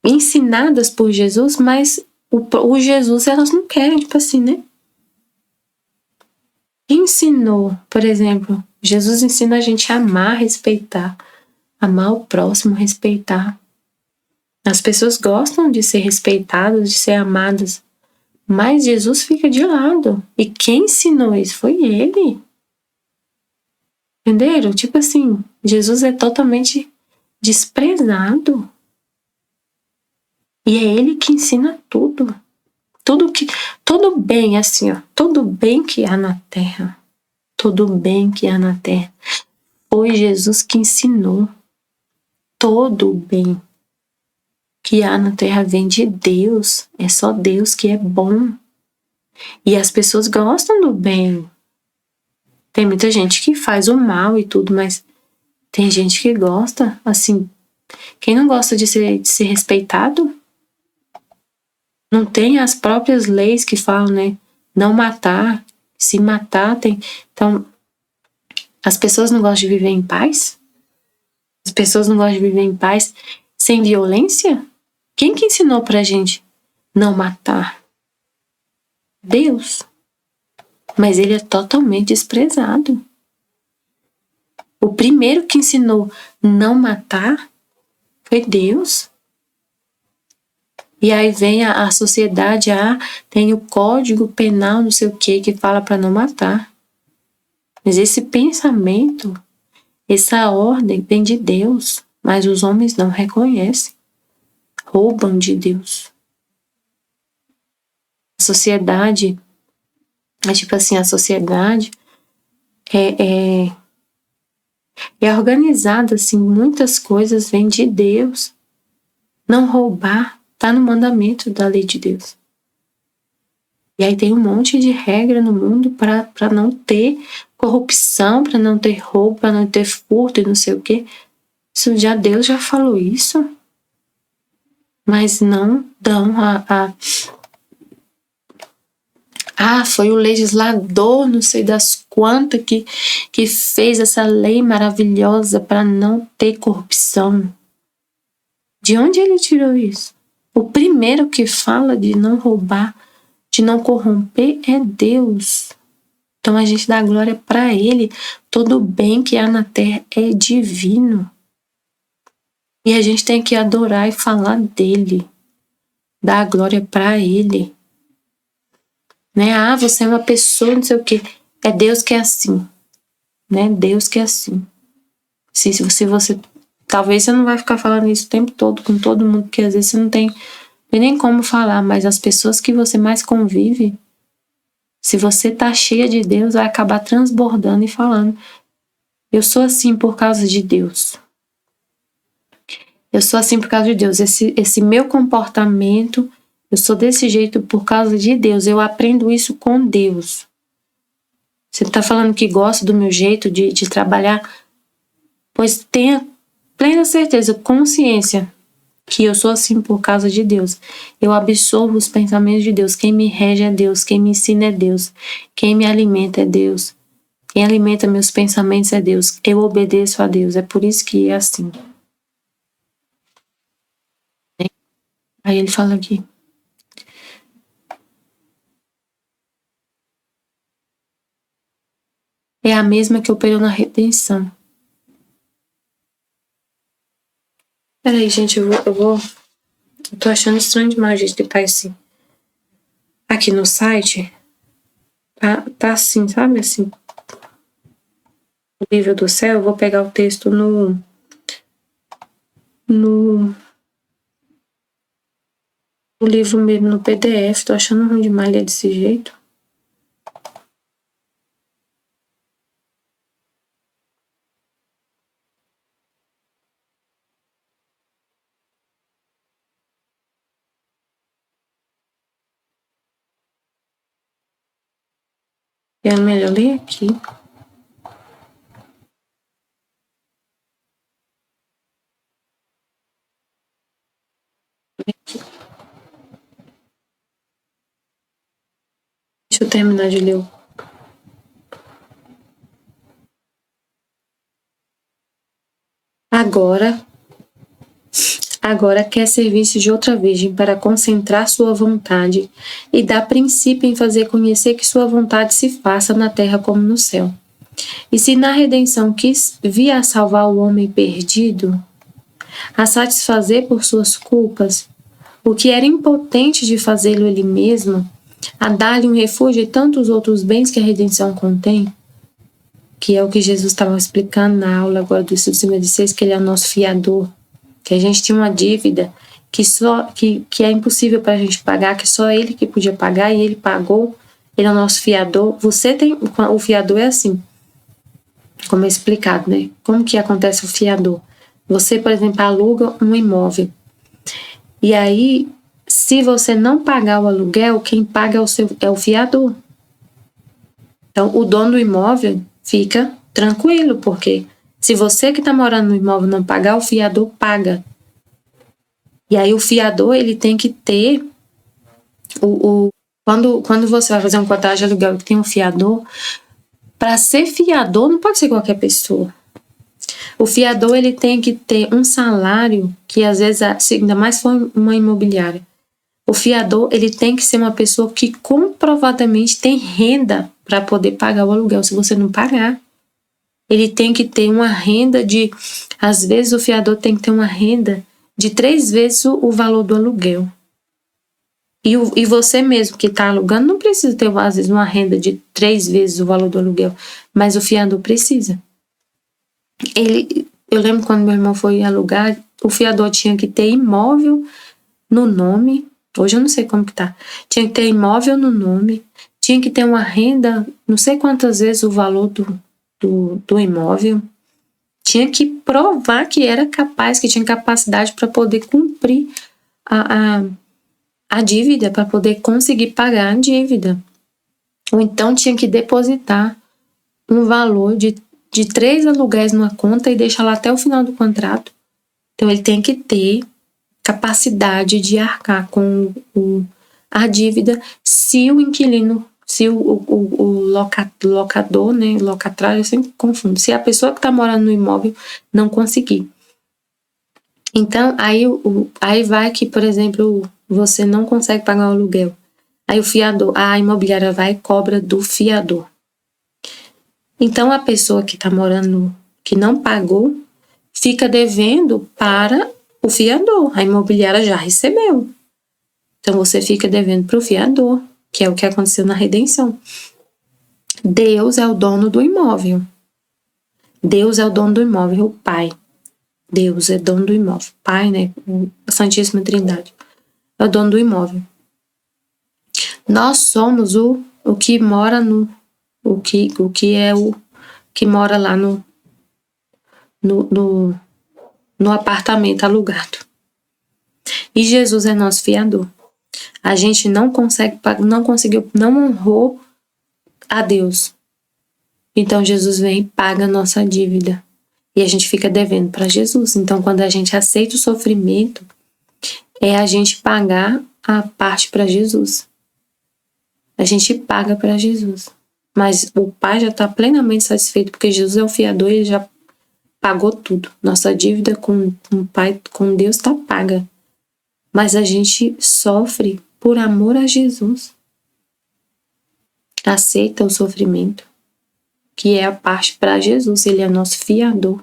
ensinadas por Jesus, mas o Jesus elas não querem, tipo assim, né? Quem ensinou, por exemplo, Jesus ensina a gente a amar, respeitar, amar o próximo, respeitar. As pessoas gostam de ser respeitadas, de ser amadas, mas Jesus fica de lado. E quem ensinou isso foi ele. Entenderam? Tipo assim, Jesus é totalmente desprezado. E é ele que ensina tudo. Todo bem, assim, ó, todo bem que há na terra, todo bem que há na terra, foi Jesus que ensinou. Todo bem que há na terra vem de Deus, é só Deus que é bom. E as pessoas gostam do bem. Tem muita gente que faz o mal e tudo, mas tem gente que gosta, assim, quem não gosta de ser respeitado? Não tem as próprias leis que falam, né? Não matar, se matar tem... Então, as pessoas não gostam de viver em paz? As pessoas não gostam de viver em paz sem violência? Quem que ensinou pra gente não matar? Deus. Mas ele é totalmente desprezado. O primeiro que ensinou não matar foi Deus. E aí vem a sociedade, tem o código penal, não sei o que fala para não matar. Mas esse pensamento, essa ordem vem de Deus, mas os homens não reconhecem. Roubam de Deus. A sociedade, tipo assim, a sociedade é organizada assim, muitas coisas vêm de Deus. Não roubar está no mandamento da lei de Deus. E aí tem um monte de regra no mundo para não ter corrupção, para não ter roubo, para não ter furto e não sei o quê. Deus já falou isso. Mas não dão foi o legislador, não sei das quantas, que fez essa lei maravilhosa para não ter corrupção. De onde ele tirou isso? O primeiro que fala de não roubar, de não corromper, é Deus. Então a gente dá glória para ele. Todo bem que há na terra é divino. E a gente tem que adorar e falar dele. Dar glória para ele. Né? Você é uma pessoa, não sei o quê. É Deus que é assim. Né? Deus que é assim. Se você... Talvez você não vai ficar falando isso o tempo todo com todo mundo, porque às vezes você não tem nem como falar, mas as pessoas que você mais convive, se você tá cheia de Deus, vai acabar transbordando e falando. Eu sou assim por causa de Deus. Eu sou assim por causa de Deus. Esse meu comportamento, eu sou desse jeito por causa de Deus. Eu aprendo isso com Deus. Você tá falando que gosta do meu jeito de trabalhar? Pois tenha plena certeza, consciência, que eu sou assim por causa de Deus. Eu absorvo os pensamentos de Deus. Quem me rege é Deus. Quem me ensina é Deus. Quem me alimenta é Deus. Quem alimenta meus pensamentos é Deus. Eu obedeço a Deus. É por isso que é assim. Aí ele fala aqui. É a mesma que operou na redenção. Peraí, gente, eu tô achando estranho demais, gente, que tá assim. Aqui no site, tá assim, sabe assim? O livro do céu, eu vou pegar o texto no no livro mesmo, no PDF. Tô achando ruim demais ler desse jeito. É melhor ler aqui. Deixa eu terminar de ler. Agora quer servir-se de outra virgem para concentrar sua vontade e dar princípio em fazer conhecer que sua vontade se faça na terra como no céu. E se na redenção quis vir a salvar o homem perdido, a satisfazer por suas culpas, o que era impotente de fazê-lo ele mesmo, a dar-lhe um refúgio e tantos outros bens que a redenção contém, que é o que Jesus estava explicando na aula agora do 56, que ele é o nosso fiador, que a gente tinha uma dívida que é impossível para a gente pagar, que só ele que podia pagar e ele pagou, ele é o nosso fiador. O fiador é assim, como é explicado, né? Como que acontece o fiador? Você, por exemplo, aluga um imóvel. E aí, se você não pagar o aluguel, quem paga é o fiador. Então, o dono do imóvel fica tranquilo, porque se você que está morando no imóvel não pagar, o fiador paga. E aí, o fiador, ele tem que ter quando você vai fazer um contrato de aluguel que tem um fiador, para ser fiador não pode ser qualquer pessoa. O fiador, ele tem que ter um salário que às vezes, ainda mais se for uma imobiliária, o fiador, ele tem que ser uma pessoa que comprovadamente tem renda para poder pagar o aluguel. Se você não pagar, ele tem que ter uma renda às vezes o fiador tem que ter uma renda de 3 vezes o valor do aluguel. E você mesmo que está alugando não precisa ter, às vezes, uma renda de 3 vezes o valor do aluguel, mas o fiador precisa. Eu lembro quando meu irmão foi alugar, o fiador tinha que ter imóvel no nome. Hoje eu não sei como que tá. Tinha que ter imóvel no nome, tinha que ter uma renda, não sei quantas vezes o valor do imóvel. Tinha que provar que era capaz, que tinha capacidade para poder cumprir a dívida, para poder conseguir pagar a dívida. Ou então tinha que depositar um valor de 3 aluguéis numa conta e deixar lá até o final do contrato. Então ele tem que ter capacidade de arcar com a dívida se o inquilino, se o locador, né, locatário, eu sempre confundo, se a pessoa que está morando no imóvel não conseguir. Então, aí vai que, por exemplo, você não consegue pagar o aluguel. Aí a imobiliária vai e cobra do fiador. Então, a pessoa que está morando, que não pagou, fica devendo para o fiador. A imobiliária já recebeu. Então, você fica devendo para o fiador, que é o que aconteceu na redenção. Deus é o dono do imóvel. Deus é o dono do imóvel, o Pai. Deus é dono do imóvel. Pai, né? A Santíssima Trindade. É o dono do imóvel. Nós somos o que mora o que mora lá no apartamento alugado. E Jesus é nosso fiador. A gente não conseguiu, não honrou a Deus. Então Jesus vem e paga a nossa dívida. E a gente fica devendo para Jesus. Então, quando a gente aceita o sofrimento, é a gente pagar a parte para Jesus. A gente paga para Jesus. Mas o Pai já está plenamente satisfeito, porque Jesus é o fiador e ele já pagou tudo. Nossa dívida com o Pai, com Deus, está paga. Mas a gente sofre por amor a Jesus. Aceita o sofrimento, que é a parte para Jesus. Ele é nosso fiador.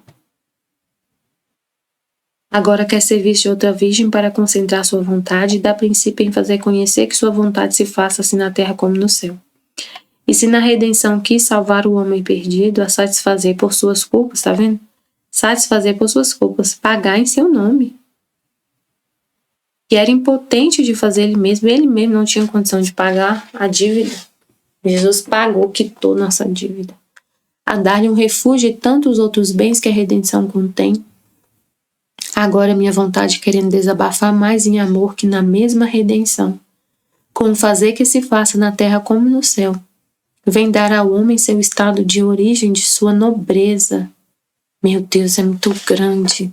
Agora quer servir de outra virgem para concentrar sua vontade e dar princípio em fazer conhecer que sua vontade se faça assim na terra como no céu. E se na redenção quis salvar o homem perdido, a satisfazer por suas culpas, tá vendo? satisfazer por suas culpas, pagar em seu nome. E era impotente de fazer ele mesmo não tinha condição de pagar a dívida. Jesus pagou, quitou nossa dívida. A dar-lhe um refúgio e tantos outros bens que a redenção contém. Agora minha vontade querendo desabafar mais em amor que na mesma redenção. Com fazer que se faça na terra como no céu. Vem dar ao homem seu estado de origem de sua nobreza. Meu Deus, é muito grande.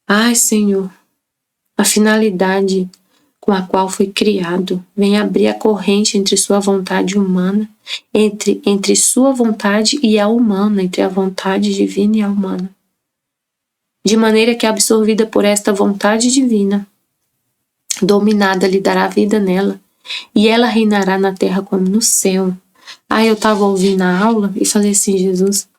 Ai, Senhor, a finalidade com a qual foi criado, vem abrir a corrente entre sua vontade humana, entre sua vontade e a humana, entre a vontade divina e a humana. De maneira que, absorvida por esta vontade divina, dominada lhe dará vida nela, e ela reinará na terra como no céu. Eu estava ouvindo a aula e falei assim, Jesus,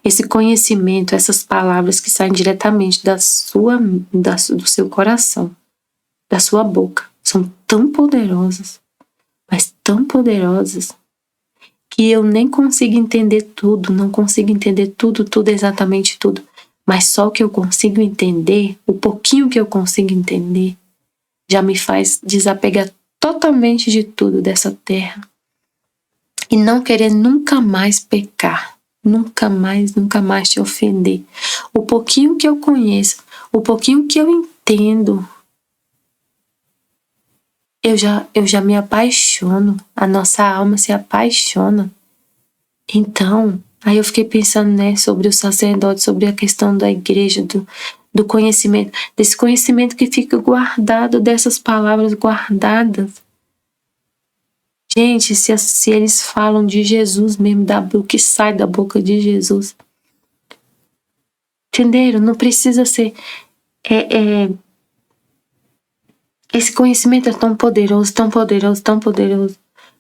esse conhecimento, essas palavras que saem diretamente do seu coração, da sua boca, são tão poderosas, mas tão poderosas, que eu nem consigo entender tudo, não consigo entender tudo, exatamente tudo, mas só o que eu consigo entender, o pouquinho que eu consigo entender, já me faz desapegar totalmente de tudo dessa terra e não querer nunca mais pecar. Nunca mais te ofender. O pouquinho que eu conheço, o pouquinho que eu entendo, eu já me apaixono. A nossa alma se apaixona. Então, aí eu fiquei pensando, sobre o sacerdote, sobre a questão da igreja, do conhecimento, desse conhecimento que fica guardado, dessas palavras guardadas. Gente, se eles falam de Jesus mesmo, o que sai da boca de Jesus. Entenderam? Não precisa ser... Esse conhecimento é tão poderoso, tão poderoso, tão poderoso.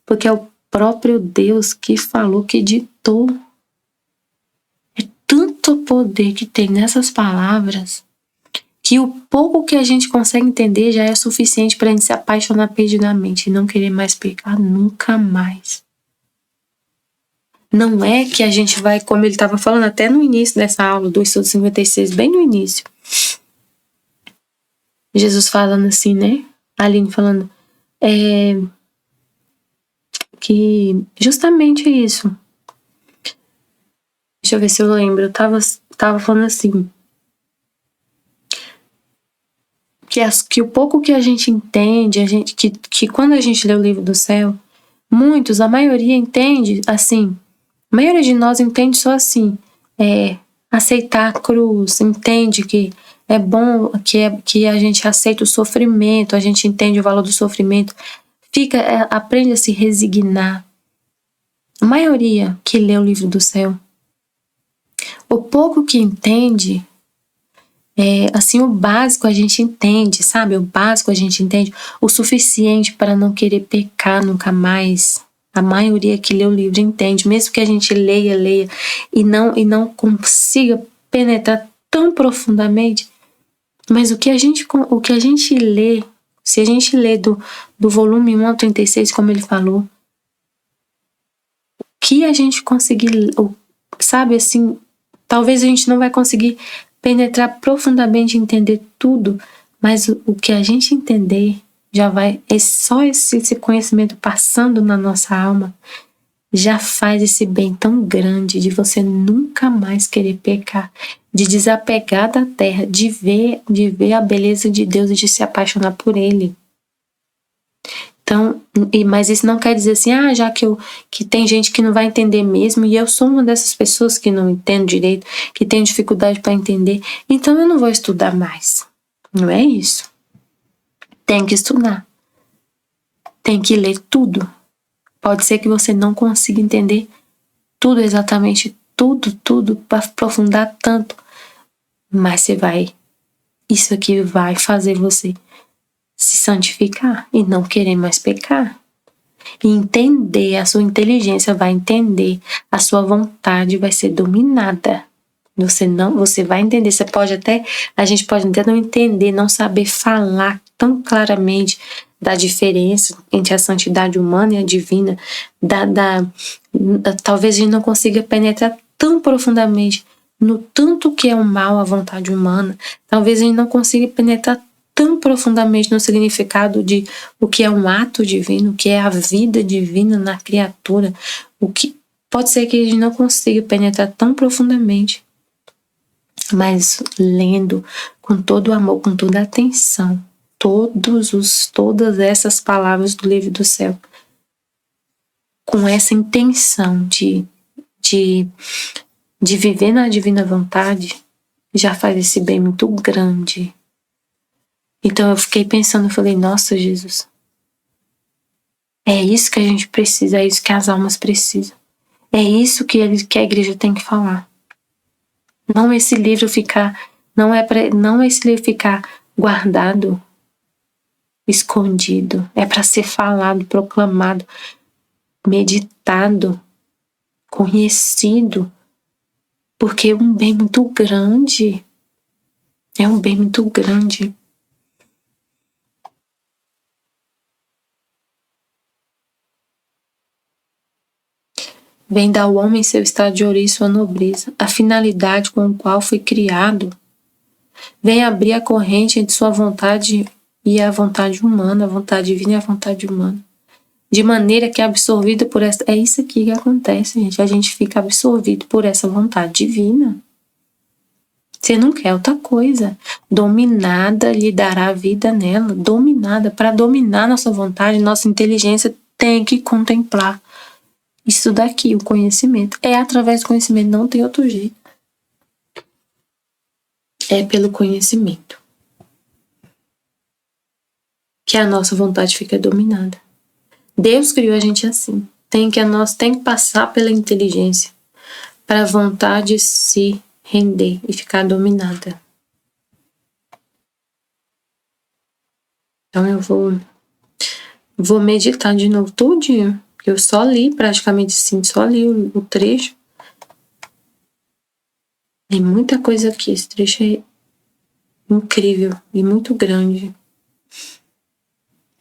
Porque é o próprio Deus que falou, que ditou. É tanto poder que tem nessas palavras, que o pouco que a gente consegue entender já é suficiente para a gente se apaixonar perdidamente e não querer mais pecar nunca mais. Não é que a gente vai, como ele estava falando até no início dessa aula do Estudo 56, bem no início. Jesus falando assim, Aline falando, que justamente isso. Deixa eu ver se eu lembro. Eu tava falando assim, que o pouco que a gente entende, que quando a gente lê o livro do céu, a maioria entende assim, a maioria de nós entende só assim, aceitar a cruz, entende que é bom, que a gente aceita o sofrimento, a gente entende o valor do sofrimento, aprende a se resignar. A maioria que lê o livro do céu, o pouco que entende, o básico a gente entende, sabe? O básico a gente entende, o suficiente para não querer pecar nunca mais. A maioria que lê o livro entende, mesmo que a gente leia e não consiga penetrar tão profundamente. Mas o que a gente lê, se a gente lê do volume 1 ao 36, como ele falou, o que a gente conseguir, sabe assim, talvez a gente não vai conseguir penetrar profundamente, entender tudo, mas o que a gente entender já vai, só esse conhecimento passando na nossa alma já faz esse bem tão grande de você nunca mais querer pecar, de desapegar da terra, de ver a beleza de Deus e de se apaixonar por Ele. Então, mas isso não quer dizer assim, já que tem gente que não vai entender mesmo, e eu sou uma dessas pessoas que não entendo direito, que tem dificuldade para entender, então eu não vou estudar mais. Não é isso. Tem que estudar. Tem que ler tudo. Pode ser que você não consiga entender tudo, exatamente tudo, para aprofundar tanto, mas isso aqui vai fazer você se santificar e não querer mais pecar. E entender, a sua inteligência vai entender, a sua vontade vai ser dominada. Você vai entender, a gente pode até não entender, não saber falar tão claramente, da diferença entre a santidade humana e a divina, talvez a gente não consiga penetrar tão profundamente no tanto que é o mal à vontade humana, talvez a gente não consiga penetrar tão profundamente no significado de o que é um ato divino, o que é a vida divina na criatura, o que pode ser que a gente não consiga penetrar tão profundamente, mas lendo com todo o amor, com toda a atenção, todas essas palavras do livro do céu, com essa intenção de viver na divina vontade, já faz esse bem muito grande. Então eu fiquei pensando, eu falei, nossa, Jesus, é isso que a gente precisa, é isso que as almas precisam. É isso que a igreja tem que falar. Não esse livro ficar, não esse livro ficar guardado, escondido. É para ser falado, proclamado, meditado, conhecido, porque é um bem muito grande. É um bem muito grande. Vem dar ao homem seu estado de origem e sua nobreza, a finalidade com a qual foi criado. Vem abrir a corrente entre sua vontade e a vontade humana, a vontade divina e a vontade humana. De maneira que é absorvida por essa... É isso aqui que acontece, gente. A gente fica absorvido por essa vontade divina. Você não quer outra coisa. Dominada lhe dará a vida nela. Dominada. Para dominar nossa vontade, nossa inteligência tem que contemplar isso daqui, o conhecimento. É através do conhecimento, não tem outro jeito. É pelo conhecimento que a nossa vontade fica dominada. Deus criou a gente assim. Tem que passar pela inteligência para a vontade se render e ficar dominada. Então eu vou meditar de novo tudinho. Eu só li praticamente assim, só li o trecho. Tem muita coisa aqui, esse trecho é incrível e muito grande.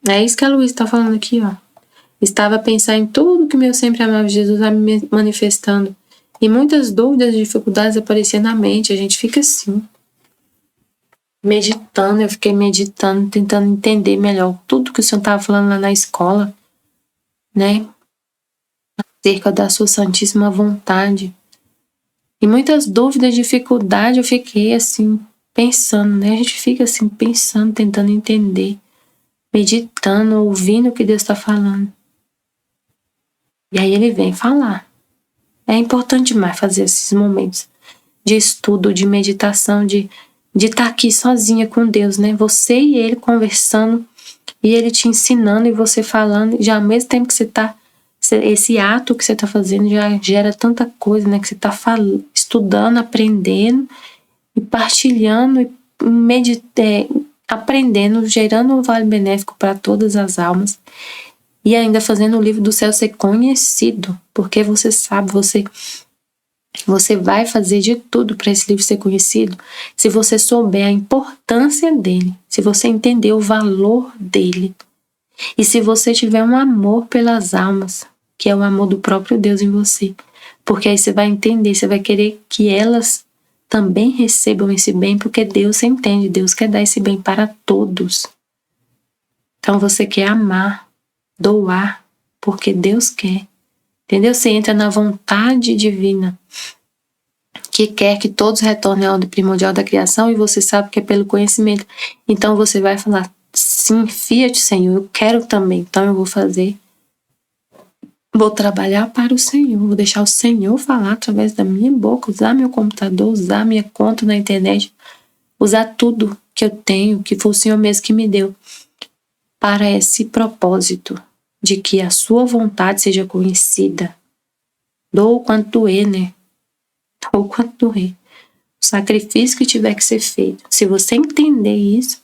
É isso que a Luísa está falando aqui, ó. Estava a pensar em tudo que meu sempre amado Jesus vai me manifestando. E muitas dúvidas e dificuldades apareciam na mente. A gente fica assim, meditando. Eu fiquei meditando, tentando entender melhor tudo que o Senhor estava falando lá na escola, né? Acerca da sua santíssima vontade. E muitas dúvidas, dificuldades, eu fiquei assim, pensando, né? A gente fica assim, pensando, tentando entender, meditando, ouvindo o que Deus está falando. E aí ele vem falar. É importante demais fazer esses momentos de estudo, de meditação, de estar aqui sozinha com Deus, né? Você e ele conversando, e ele te ensinando e você falando, já ao mesmo tempo que você está... Esse ato que você está fazendo já gera tanta coisa, né? Que você está estudando, aprendendo e partilhando e aprendendo, gerando um vale benéfico para todas as almas e ainda fazendo o livro do céu ser conhecido, porque você sabe, você vai fazer de tudo para esse livro ser conhecido se você souber a importância dele, se você entender o valor dele e se você tiver um amor pelas almas, que é o amor do próprio Deus em você. Porque aí você vai entender, você vai querer que elas também recebam esse bem, porque Deus, você entende, Deus quer dar esse bem para todos. Então você quer amar, doar, porque Deus quer. Entendeu? Você entra na vontade divina, que quer que todos retornem ao primordial da criação, e você sabe que é pelo conhecimento. Então você vai falar, sim, Fiat, Senhor, eu quero também, então eu vou fazer. Vou trabalhar para o Senhor, vou deixar o Senhor falar através da minha boca, usar meu computador, usar minha conta na internet, usar tudo que eu tenho, que foi o Senhor mesmo que me deu, para esse propósito de que a sua vontade seja conhecida. Dou quanto doer, né? Dou quanto doer. O sacrifício que tiver que ser feito. Se você entender isso,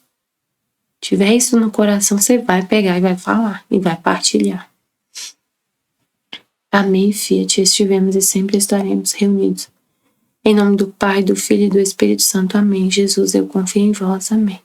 tiver isso no coração, você vai pegar e vai falar e vai partilhar. Amém, Fiat, estivemos e sempre estaremos reunidos. Em nome do Pai, do Filho e do Espírito Santo. Amém. Jesus, eu confio em vós. Amém.